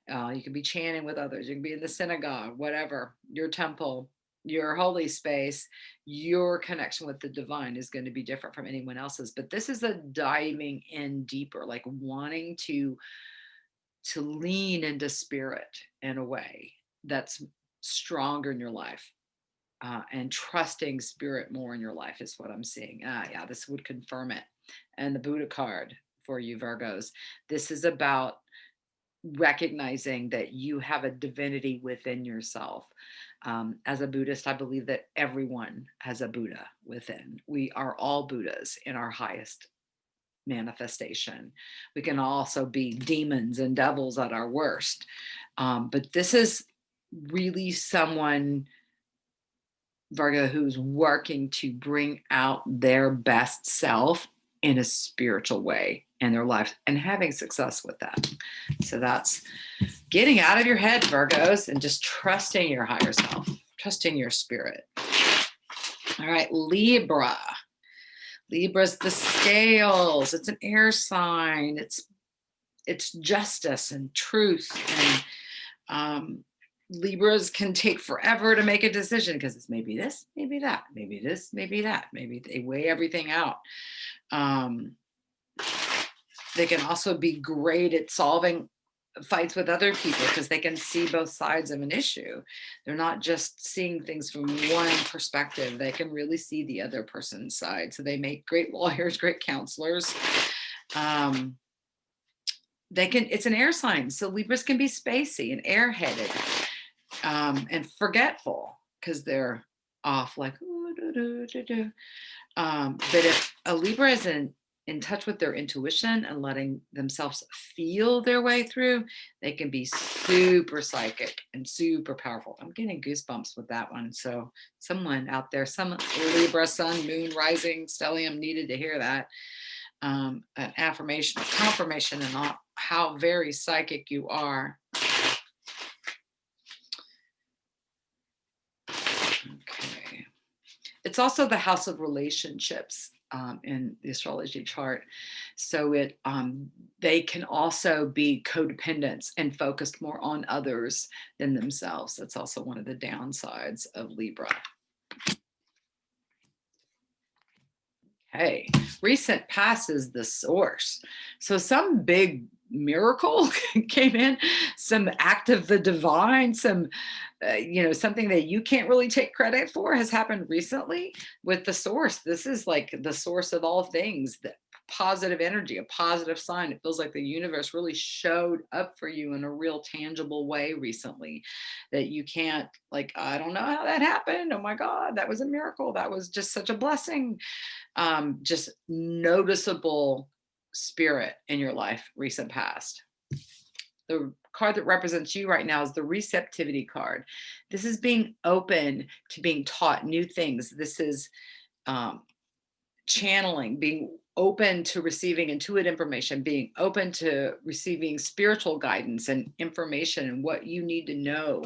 You can be chanting with others. You can be in the synagogue, whatever, your temple, your holy space. Your connection with the divine is going to be different from anyone else's. But this is a diving in deeper, like wanting to lean into spirit in a way that's stronger in your life, and trusting spirit more in your life is what I'm seeing. Yeah, this would confirm it. And the Buddha card for you, Virgos. This is about recognizing that you have a divinity within yourself. As a Buddhist, I believe that everyone has a Buddha within. We are all Buddhas in our highest manifestation. We can also be demons and devils at our worst. But this is really someone, Virgo, who's working to bring out their best self in a spiritual way in their life and having success with that. So that's getting out of your head, Virgos, and just trusting your higher self, trusting your spirit. All right, Libra. Libra's the scales. It's an air sign. It's justice and truth. And Libras can take forever to make a decision because it's maybe this, maybe that, maybe this, maybe that. Maybe they weigh everything out. They can also be great at solving fights with other people because they can see both sides of an issue. They're not just seeing things from one perspective. They can really see the other person's side. So they make great lawyers, great counselors. It's an air sign. So Libras can be spacey and airheaded, and forgetful because they're off like, but if a Libra is in touch with their intuition and letting themselves feel their way through, they can be super psychic and super powerful. I'm getting goosebumps with that one. So someone out there, some Libra, sun, moon, rising, stellium needed to hear that. An affirmation, a confirmation, and how very psychic you are. Okay. It's also the house of relationships in the astrology chart. So they can also be codependents and focused more on others than themselves. That's also one of the downsides of Libra. Hey, recent past is the source. So some big miracle came in, some act of the divine, some, something that you can't really take credit for has happened recently with the source. This is like the source of all things, the positive energy, a positive sign. It feels like the universe really showed up for you in a real tangible way recently that you can't, like, I don't know how that happened. Oh my God, that was a miracle. That was just such a blessing. Just noticeable spirit in your life, recent past. The card that represents you right now is the receptivity card. This is being open to being taught new things. This is um, channeling, being open to receiving intuitive information, being open to receiving spiritual guidance and information and what you need to know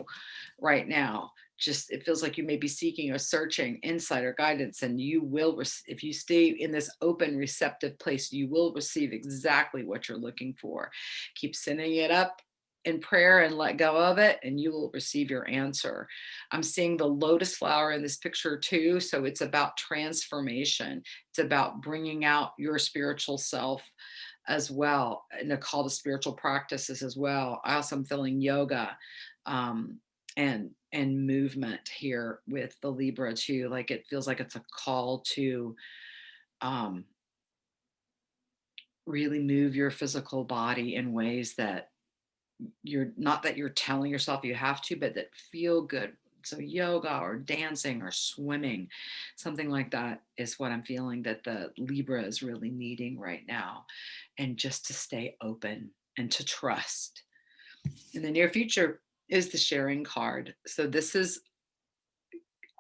right now. Just it feels like you may be seeking or searching insight or guidance, and you will if you stay in this open receptive place, you will receive exactly what you're looking for. Keep sending it up in prayer and let go of it, and you will receive your answer. I'm seeing the lotus flower in this picture too, so it's about transformation. It's about bringing out your spiritual self as well, and a call to spiritual practices as well. I also am feeling yoga um, and movement here with the Libra too. Like it feels like it's a call to um, really move your physical body in ways that you're not that you're telling yourself you have to, but that feel good. So yoga or dancing or swimming, something like that is what I'm feeling that the Libra is really needing right now. And just to stay open and to trust. In the near future is the sharing card. So this is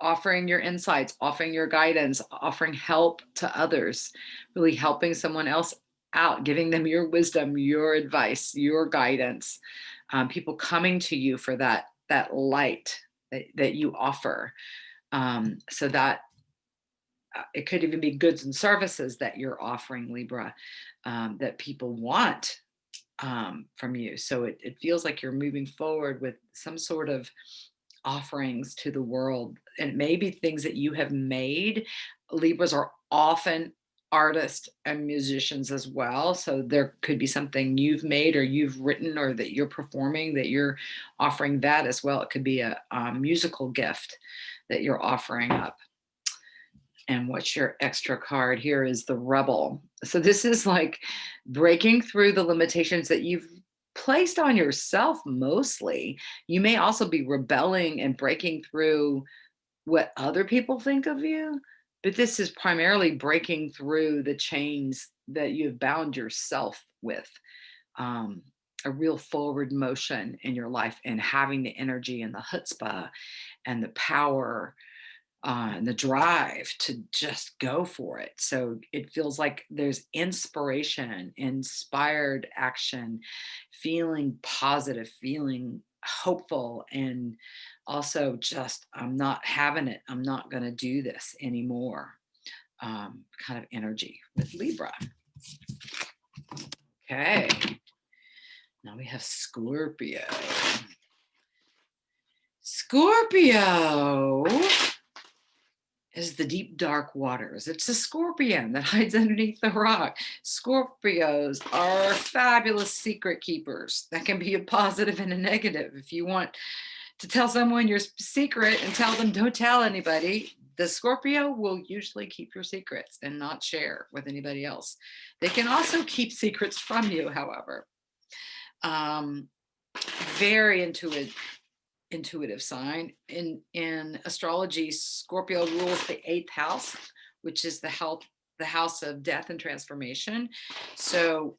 offering your insights, offering your guidance, offering help to others, really helping someone else out, giving them your wisdom, your advice, your guidance, people coming to you for that light that you offer. So that it could even be goods and services that you're offering, Libra, that people want from you. So it feels like you're moving forward with some sort of offerings to the world, and maybe things that you have made. Libras are often artists and musicians as well, so there could be something you've made or you've written or that you're performing that you're offering that as well. It could be a musical gift that you're offering up. And what's your extra card here is the rebel. So this is like breaking through the limitations that you've placed on yourself mostly. You may also be rebelling and breaking through what other people think of you, but this is primarily breaking through the chains that you've bound yourself with. Um, a real forward motion in your life and having the energy and the chutzpah and the power and the drive to just go for it. So it feels like there's inspiration, inspired action, feeling positive, feeling hopeful, and also just, I'm not having it. I'm not going to do this anymore. Kind of energy with Libra. Okay. Now we have Scorpio. Scorpio is the deep dark waters. It's a scorpion that hides underneath the rock. Scorpios are fabulous secret keepers. That can be a positive and a negative. If you want to tell someone your secret and tell them don't tell anybody, the Scorpio will usually keep your secrets and not share with anybody else. They can also keep secrets from you, however. Very intuitive sign. In astrology, Scorpio rules the 8th house, which is the house of death and transformation. So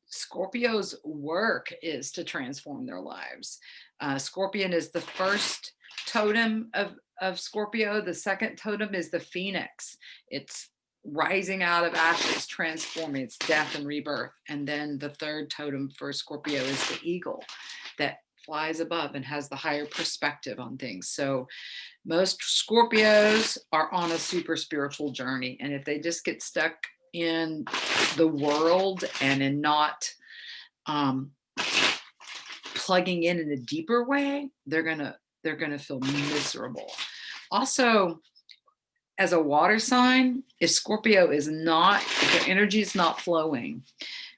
Scorpio's work is to transform their lives. Scorpion is the first totem of Scorpio. The second totem is the phoenix. It's rising out of ashes, transforming. It's death and rebirth. And then the third totem for Scorpio is the eagle that flies above and has the higher perspective on things. So Most Scorpios are on a super spiritual journey. And if they just get stuck in the world and in not um, plugging in a deeper way, they're gonna feel miserable. Also, as a water sign, if Scorpio is not, if their energy is not flowing,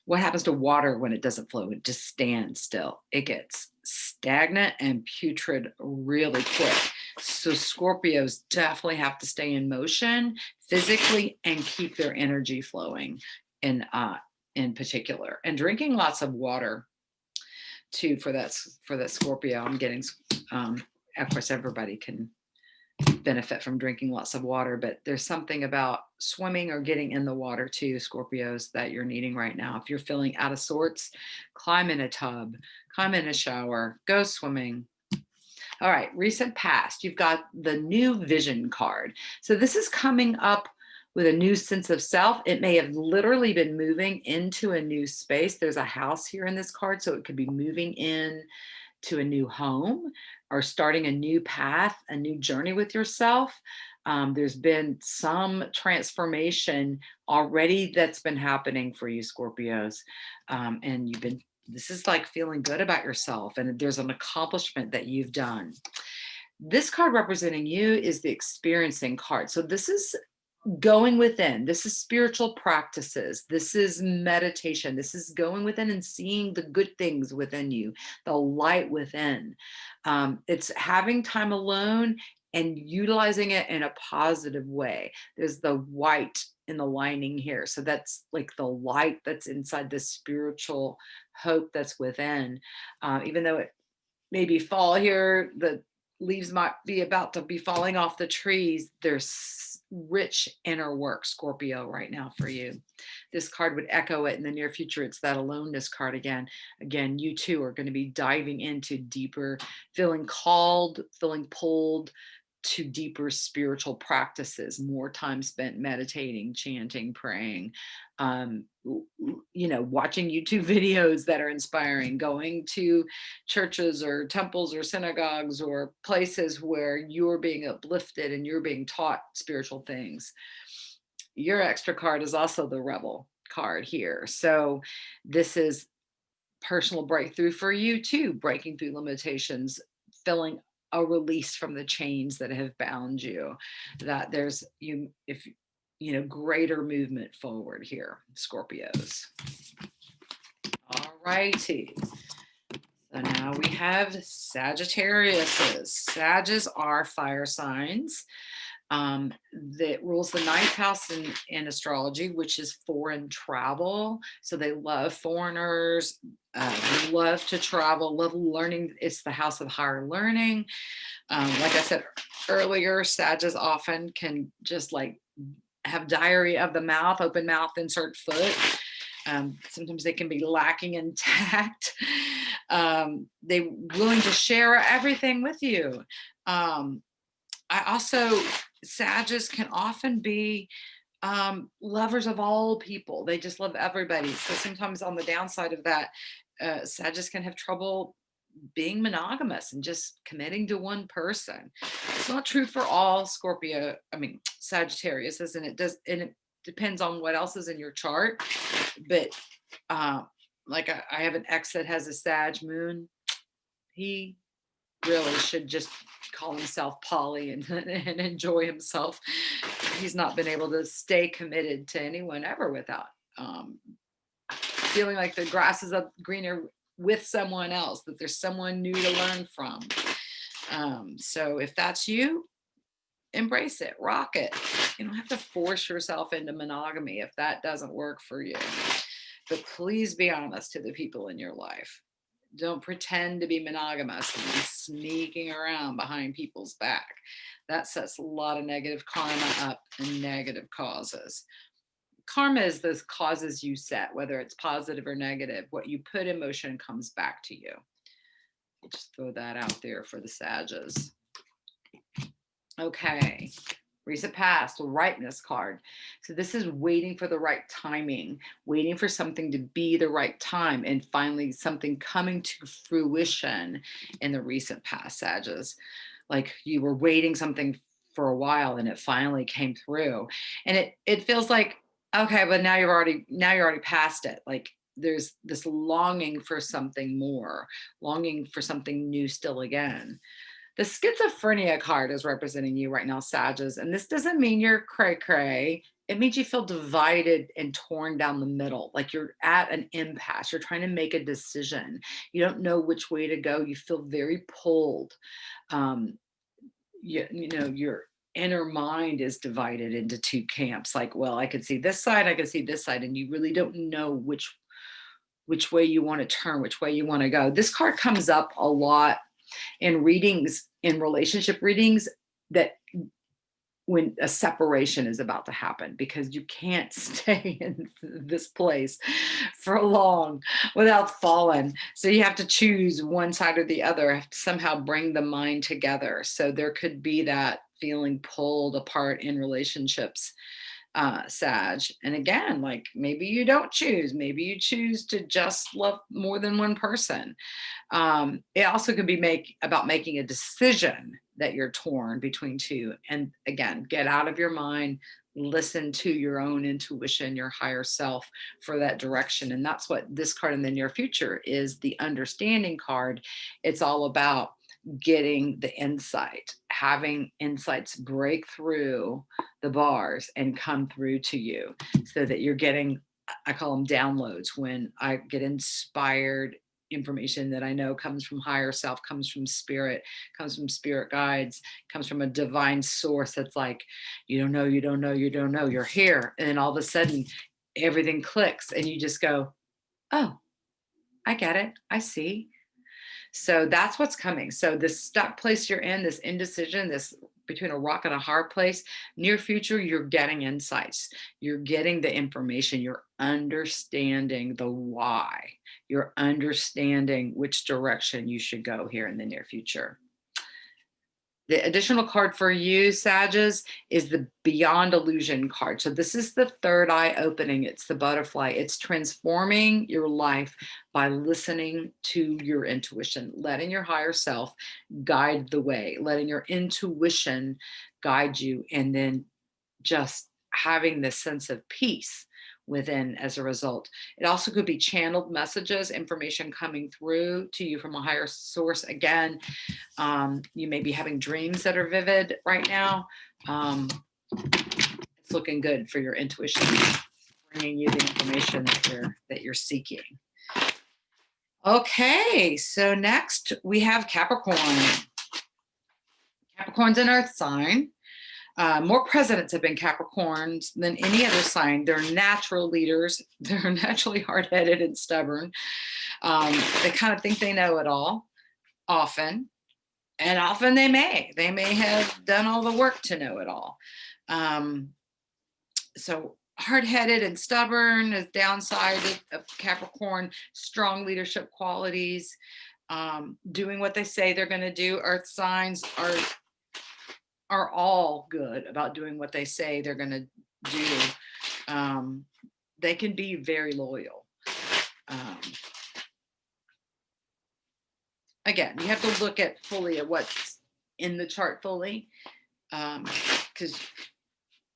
what happens to water when it doesn't flow? It just stands still. It gets stagnant and putrid really quick. So Scorpios definitely have to stay in motion physically and keep their energy flowing in particular. And drinking lots of water too for that Scorpio. I'm getting of course everybody can benefit from drinking lots of water, but there's something about swimming or getting in the water too, Scorpios, that you're needing right now. If you're feeling out of sorts, climb in a tub, climb in a shower, go swimming. All right, recent past, you've got the new vision card. So this is coming up with a new sense of self. It may have literally been moving into a new space. There's a house here in this card, so it could be moving in to a new home or starting a new path, a new journey with yourself. There's been some transformation already that's been happening for you, Scorpios. And this is like feeling good about yourself, and there's an accomplishment that you've done. This card representing you is the experiencing card. So this is going within. This is spiritual practices. This is meditation. This is going within and seeing the good things within you, the light within. It's having time alone and utilizing it in a positive way. There's the white in the lining here. So that's like the light that's inside the spiritual hope that's within. Even though it maybe fall here, the leaves might be about to be falling off the trees. There's rich inner work, Scorpio, right now for you. This card would echo it in the near future. It's that aloneness card again. Again, you too are going to be diving into deeper, feeling called, feeling pulled to deeper spiritual practices, more time spent meditating, chanting, praying, watching YouTube videos that are inspiring, going to churches or temples or synagogues or places where you're being uplifted and you're being taught spiritual things. Your extra card is also the rebel card here. So this is personal breakthrough for you too, breaking through limitations, feeling a release from the chains that have bound you, that there's greater movement forward here, Scorpios. All righty. So now we have Sagittariuses. Sages are fire signs. That rules the ninth house in astrology, which is foreign travel. So they love foreigners, they love to travel, love learning. It's the house of higher learning. Like I said earlier, Sages often can just like have diarrhea of the mouth, open mouth, insert foot. Sometimes they can be lacking in tact. They're willing to share everything with you. Sages can often be lovers of all people. They just love everybody. So sometimes on the downside of that, Sages can have trouble being monogamous and just committing to one person. It's not true for all Sagittarius, and it depends on what else is in your chart. But like I have an ex that has a Sag moon. He really should just call himself poly and enjoy himself. He's not been able to stay committed to anyone ever without feeling like the grass is up greener with someone else, that there's someone new to learn from. So if that's you, embrace it, rock it. You don't have to force yourself into monogamy if that doesn't work for you. But please be honest to the people in your life. Don't pretend to be monogamous and be sneaking around behind people's back. That sets a lot of negative karma up and negative causes. Karma is the causes you set, whether it's positive or negative. What you put in motion comes back to you. I'll just throw that out there for the Sages. Okay. Recent past, ripeness card. So this is waiting for the right timing, waiting for something to be the right time, and finally something coming to fruition in the recent past, Sages. like you were waiting something for a while and it finally came through. And it feels like, okay, but now you're already past it. Like there's this longing for something more, longing for something new still again. The schizophrenia card is representing you right now, Sages, and this doesn't mean you're cray cray. It means you feel divided and torn down the middle, like you're at an impasse. You're trying to make a decision. You don't know which way to go. You feel very pulled. Um, your inner mind is divided into two camps. Like, well, I could see this side, I could see this side, and you really don't know which way you want to turn, which way you want to go. This card comes up a lot in readings, in relationship readings, that when a separation is about to happen, because you can't stay in this place for long without falling. So you have to choose one side or the other, have to somehow bring the mind together. So there could be that feeling pulled apart in relationships, Sag. And again, like maybe you don't choose, maybe you choose to just love more than one person. It also could be about making a decision that you're torn between two. And again, get out of your mind, listen to your own intuition, your higher self for that direction. And that's what this card in the near future is, the understanding card. It's all about getting the insight, having insights break through the bars and come through to you so that you're getting, I call them downloads, when I get inspired information that I know comes from higher self, comes from spirit, comes from spirit guides, comes from a divine source that's like, you don't know, you don't know, you don't know, you're here. And then all of a sudden everything clicks and you just go, oh, I get it. I see. So that's what's coming. So this stuck place you're in, this indecision, this between a rock and a hard place, near future, you're getting insights. You're getting the information. You're understanding the why. You're understanding which direction you should go here in the near future. The additional card for you, Sages, is the Beyond Illusion card. So this is the third eye opening. It's the butterfly. It's transforming your life by listening to your intuition, letting your higher self guide the way, letting your intuition guide you, and then just having this sense of peace within as a result. It also could be channeled messages, information coming through to you from a higher source. Again, you may be having dreams that are vivid right now. It's looking good for your intuition, bringing you the information that you're seeking. Okay, so next we have Capricorn. Capricorn's an earth sign. More presidents have been Capricorns than any other sign. They're natural leaders. They're naturally hard-headed and stubborn. They kind of think they know it all often. And often they may have done all the work to know it all. So hard-headed and stubborn is downside of Capricorn. Strong leadership qualities, doing what they say they're going to do. Earth signs are all good about doing what they say they're going to do. They can be very loyal. Again, you have to look at what's in the chart fully, because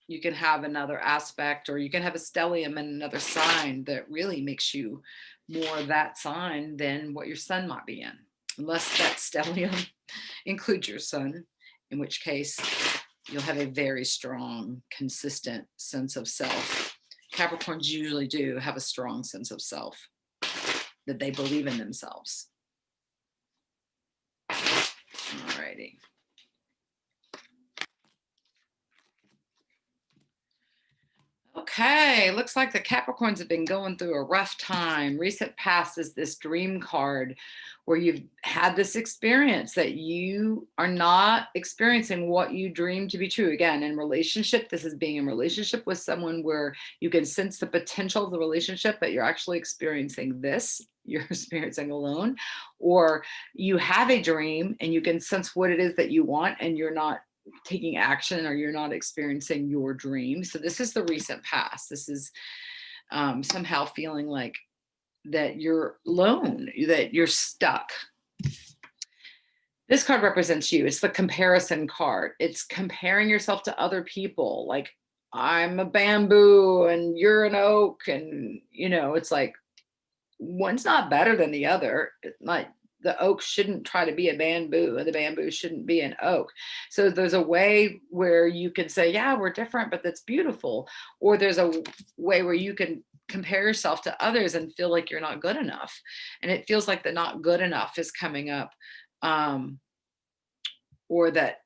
you can have another aspect, or you can have a stellium in another sign that really makes you more that sign than what your sun might be in, unless that stellium includes your sun, in which case you'll have a very strong, consistent sense of self. Capricorns usually do have a strong sense of self, that they believe in themselves. Alrighty. Okay, looks like the Capricorns have been going through a rough time. Recent past is this dream card where you've had this experience that you are not experiencing what you dreamed to be true. Again, in relationship, this is being in relationship with someone where you can sense the potential of the relationship, but you're actually experiencing this. You're experiencing alone, or you have a dream and you can sense what it is that you want and you're not taking action, or you're not experiencing your dream. So this is the recent past. This is somehow feeling like that you're alone, that you're stuck. This card represents you. It's the comparison card. It's comparing yourself to other people. Like, I'm a bamboo and you're an oak. And, it's like one's not better than the other. Like, the oak shouldn't try to be a bamboo and the bamboo shouldn't be an oak. So there's a way where you can say, yeah, we're different, but that's beautiful. Or there's a way where you can compare yourself to others and feel like you're not good enough. And it feels like the not good enough is coming up. Um, or that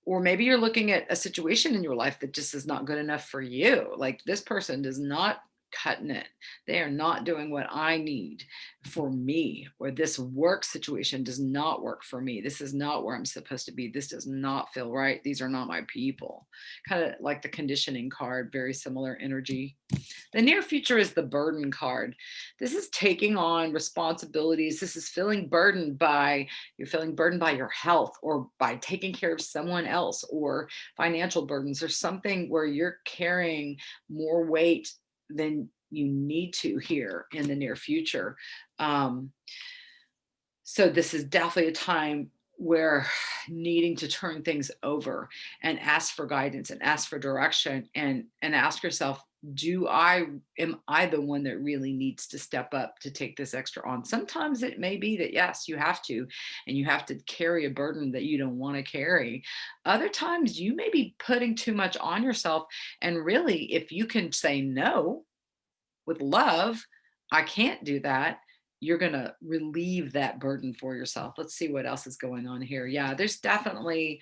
or maybe you're looking at a situation in your life that just is not good enough for you. Like, this person does not cutting it. They are not doing what I need for me, or this work situation does not work for me. This is not where I'm supposed to be. This does not feel right. These are not my people. Kind of like the conditioning card, very similar energy. The near future is the burden card. This is taking on responsibilities. This is you're feeling burdened by your health, or by taking care of someone else, or financial burdens, or something where you're carrying more weight than you need to here in the near future. Um, so this is definitely a time where needing to turn things over and ask for guidance and ask for direction, and ask yourself, am I the one that really needs to step up to take this extra on? Sometimes it may be that, yes, you have to, and you have to carry a burden that you don't want to carry. Other times you may be putting too much on yourself, and really, if you can say no with love, I can't do that, you're going to relieve that burden for yourself. Let's see what else is going on here. Yeah, there's definitely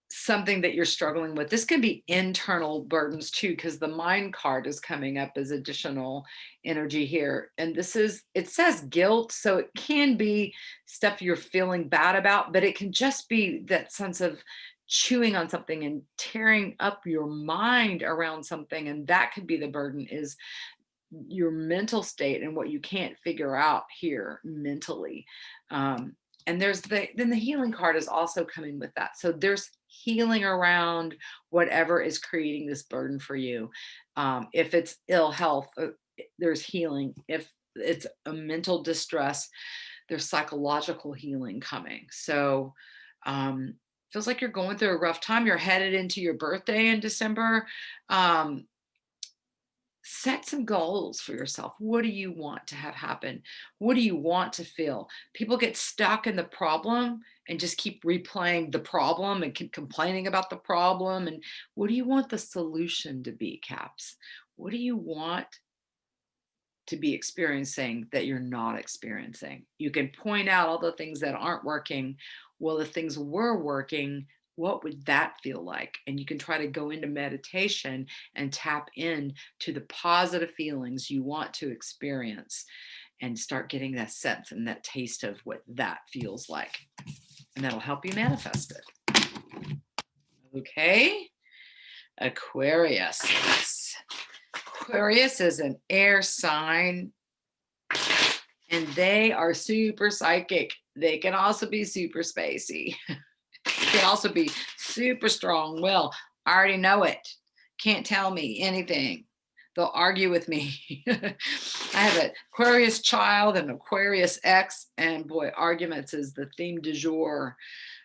something that you're struggling with. This can be internal burdens too, because the mind card is coming up as additional energy here. And it says guilt. So it can be stuff you're feeling bad about, but it can just be that sense of chewing on something and tearing up your mind around something. And that could be the burden, is your mental state and what you can't figure out here mentally. Um, and then the healing card is also coming with that. So there's healing around whatever is creating this burden for you. If it's ill health, there's healing. If it's a mental distress, there's psychological healing coming. So feels like you're going through a rough time. You're headed into your birthday in December. Um, Set some goals for yourself. What do you want to have happen? What do you want to feel? People get stuck in the problem and just keep replaying the problem and keep complaining about the problem. And what do you want the solution to be, Caps? What do you want to be experiencing that you're not experiencing? You can point out all the things that aren't working. Well, if things were working, what would that feel like? And you can try to go into meditation and tap in to the positive feelings you want to experience, and start getting that sense and that taste of what that feels like. And that'll help you manifest it. Okay. Aquarius. Aquarius is an air sign, and they are super psychic. They can also be super spacey. Can also be super strong. Well, I already know it. Can't tell me anything. They'll argue with me. I have an Aquarius child and Aquarius ex, and boy, arguments is the theme du jour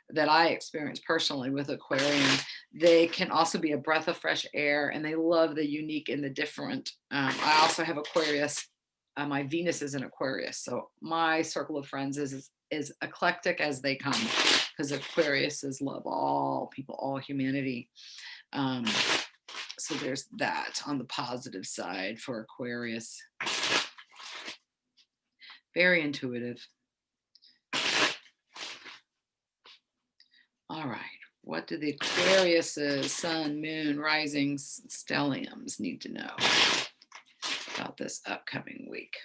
that I experience personally with Aquarian. They can also be a breath of fresh air, and they love the unique and the different. I also have Aquarius. My Venus is in Aquarius, so my circle of friends is eclectic as they come, because Aquarius is love all people, all humanity. So there's that on the positive side for Aquarius. Very intuitive. All right. What do the Aquarius's sun, moon, rising stelliums need to know about this upcoming week?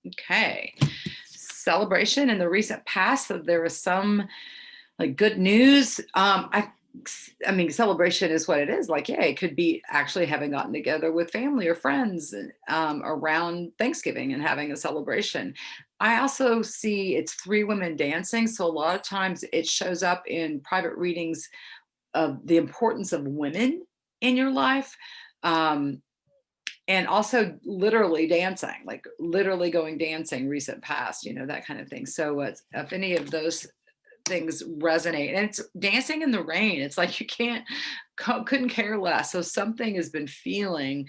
Okay. Celebration in the recent past. So there was some like good news. I mean, celebration is what it is. Like, yeah, it could be actually having gotten together with family or friends around Thanksgiving and having a celebration. I also see it's 3 women dancing. So a lot of times it shows up in private readings of the importance of women in your life. Um, And also literally dancing, like literally going dancing, recent past, that kind of thing. So if any of those things resonate, and it's dancing in the rain, it's like you couldn't care less. So something has been feeling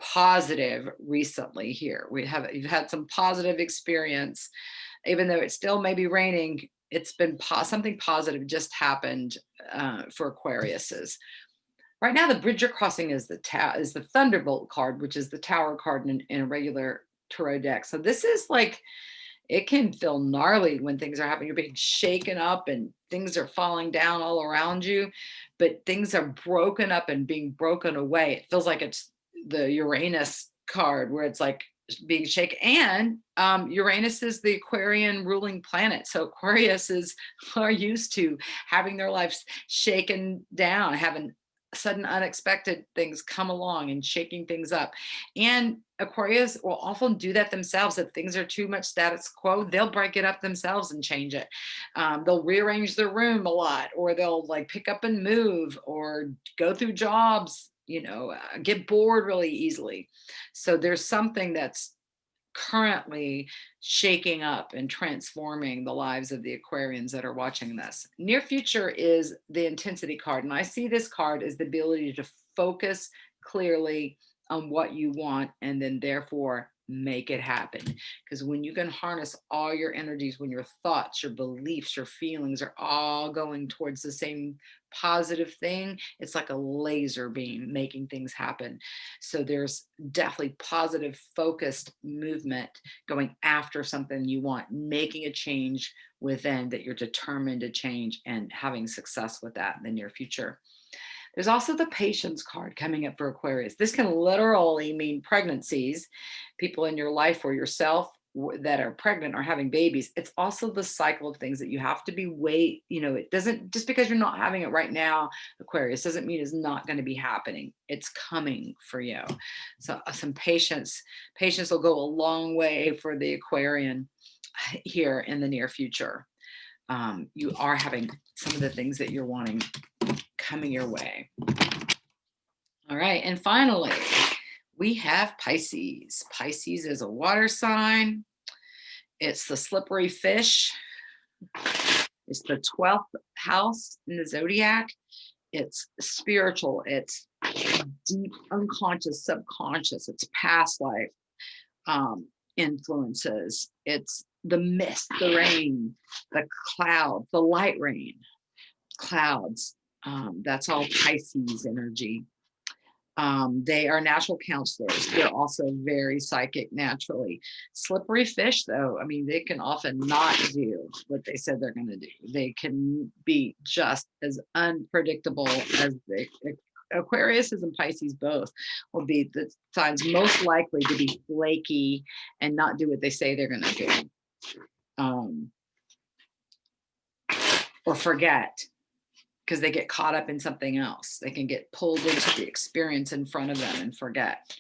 positive recently here. You've had some positive experience, even though it still may be raining. It's been something positive just happened for Aquariuses. Right now, the bridge you're crossing is the Thunderbolt card, which is the Tower card in a regular tarot deck. So this is like, it can feel gnarly when things are happening. You're being shaken up and things are falling down all around you, but things are broken up and being broken away. It feels like it's the Uranus card where it's like being shaken. And Uranus is the Aquarian ruling planet. So Aquarius are used to having their lives shaken down, having sudden unexpected things come along and shaking things up. And Aquarius will often do that themselves. If things are too much status quo, they'll break it up themselves and change it. They'll rearrange their room a lot, or they'll like pick up and move, or go through jobs, get bored really easily. So there's something that's currently shaking up and transforming the lives of the Aquarians that are watching this. Near future is the intensity card. And I see this card as the ability to focus clearly on what you want and then therefore make it happen. Because when you can harness all your energies, when your thoughts, your beliefs, your feelings are all going towards the same positive thing, it's like a laser beam making things happen. So there's definitely positive focused movement going after something you want, making a change within that you're determined to change, and having success with that in the near future. There's also the patience card coming up for Aquarius. This can literally mean pregnancies, people in your life or yourself that are pregnant or having babies. It's also the cycle of things that you have to it doesn't, just because you're not having it right now, Aquarius, doesn't mean it's not going to be happening. It's coming for you. So some patience will go a long way for the Aquarian here in the near future. You are having some of the things that you're wanting coming your way. All right. And finally, we have Pisces. Pisces is a water sign. It's the slippery fish. It's the 12th house in the zodiac. It's spiritual. It's deep unconscious, subconscious. It's past life influences. It's the mist, the rain, the cloud, the light rain, clouds. That's all Pisces energy. They are natural counselors. They're also very psychic naturally. Slippery fish, though, I mean, they can often not do what they said they're going to do. They can be just as unpredictable as the Aquarius and Pisces both will be the signs most likely to be flaky and not do what they say they're going to do. Or forget, because they get caught up in something else. They can get pulled into the experience in front of them and forget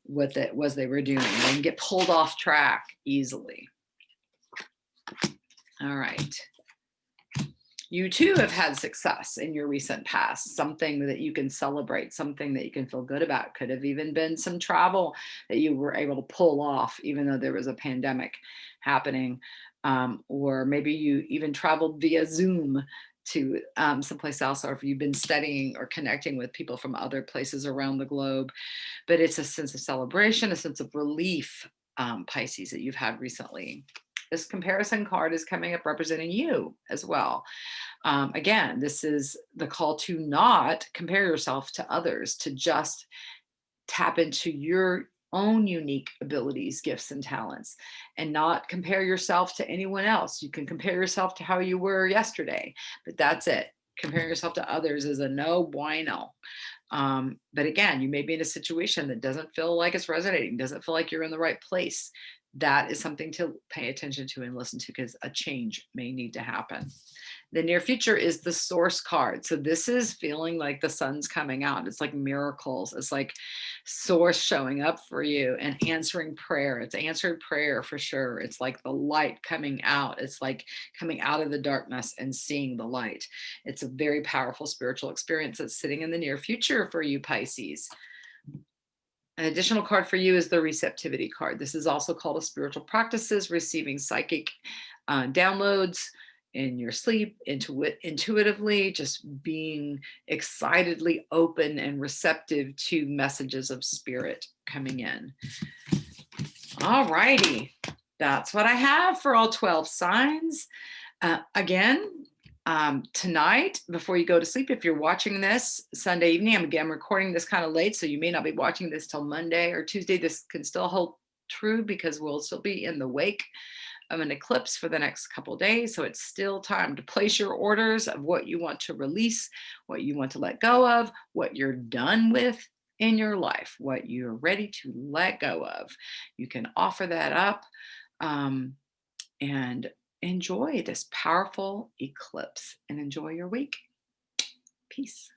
what it was they were doing. They can get pulled off track easily. All right. You too have had success in your recent past, something that you can celebrate, something that you can feel good about. Could have even been some travel that you were able to pull off, even though there was a pandemic happening. Or maybe you even traveled via Zoom to someplace else, or if you've been studying or connecting with people from other places around the globe. But it's a sense of celebration, a sense of relief, Pisces, that you've had recently. This comparison card is coming up representing you as well. Again, this is the call to not compare yourself to others, to just tap into your own unique abilities, gifts, and talents, and not compare yourself to anyone else. You can compare yourself to how you were yesterday, but that's it. Comparing yourself to others is a no bueno. But again, you may be in a situation that doesn't feel like it's resonating, doesn't feel like you're in the right place. That is something to pay attention to and listen to, because a change may need to happen. The near future is the source card. So this is feeling like the sun's coming out. It's like miracles. It's like source showing up for you and answering prayer. It's answered prayer for sure. It's like the light coming out. It's like coming out of the darkness and seeing the light. It's a very powerful spiritual experience that's sitting in the near future for you, Pisces. An additional card for you is the receptivity card. This is also called a spiritual practices, receiving psychic downloads in your sleep, intuitively, just being excitedly open and receptive to messages of spirit coming in. All righty. That's what I have for all 12 signs. Again, tonight, before you go to sleep, if you're watching this Sunday evening, I'm recording this kind of late, so you may not be watching this till Monday or Tuesday. This can still hold true because we'll still be in the wake of an eclipse for the next couple days. So it's still time to place your orders of what you want to release, what you want to let go of, what you're done with in your life, what you're ready to let go of. You can offer that up. And enjoy this powerful eclipse and enjoy your week. Peace.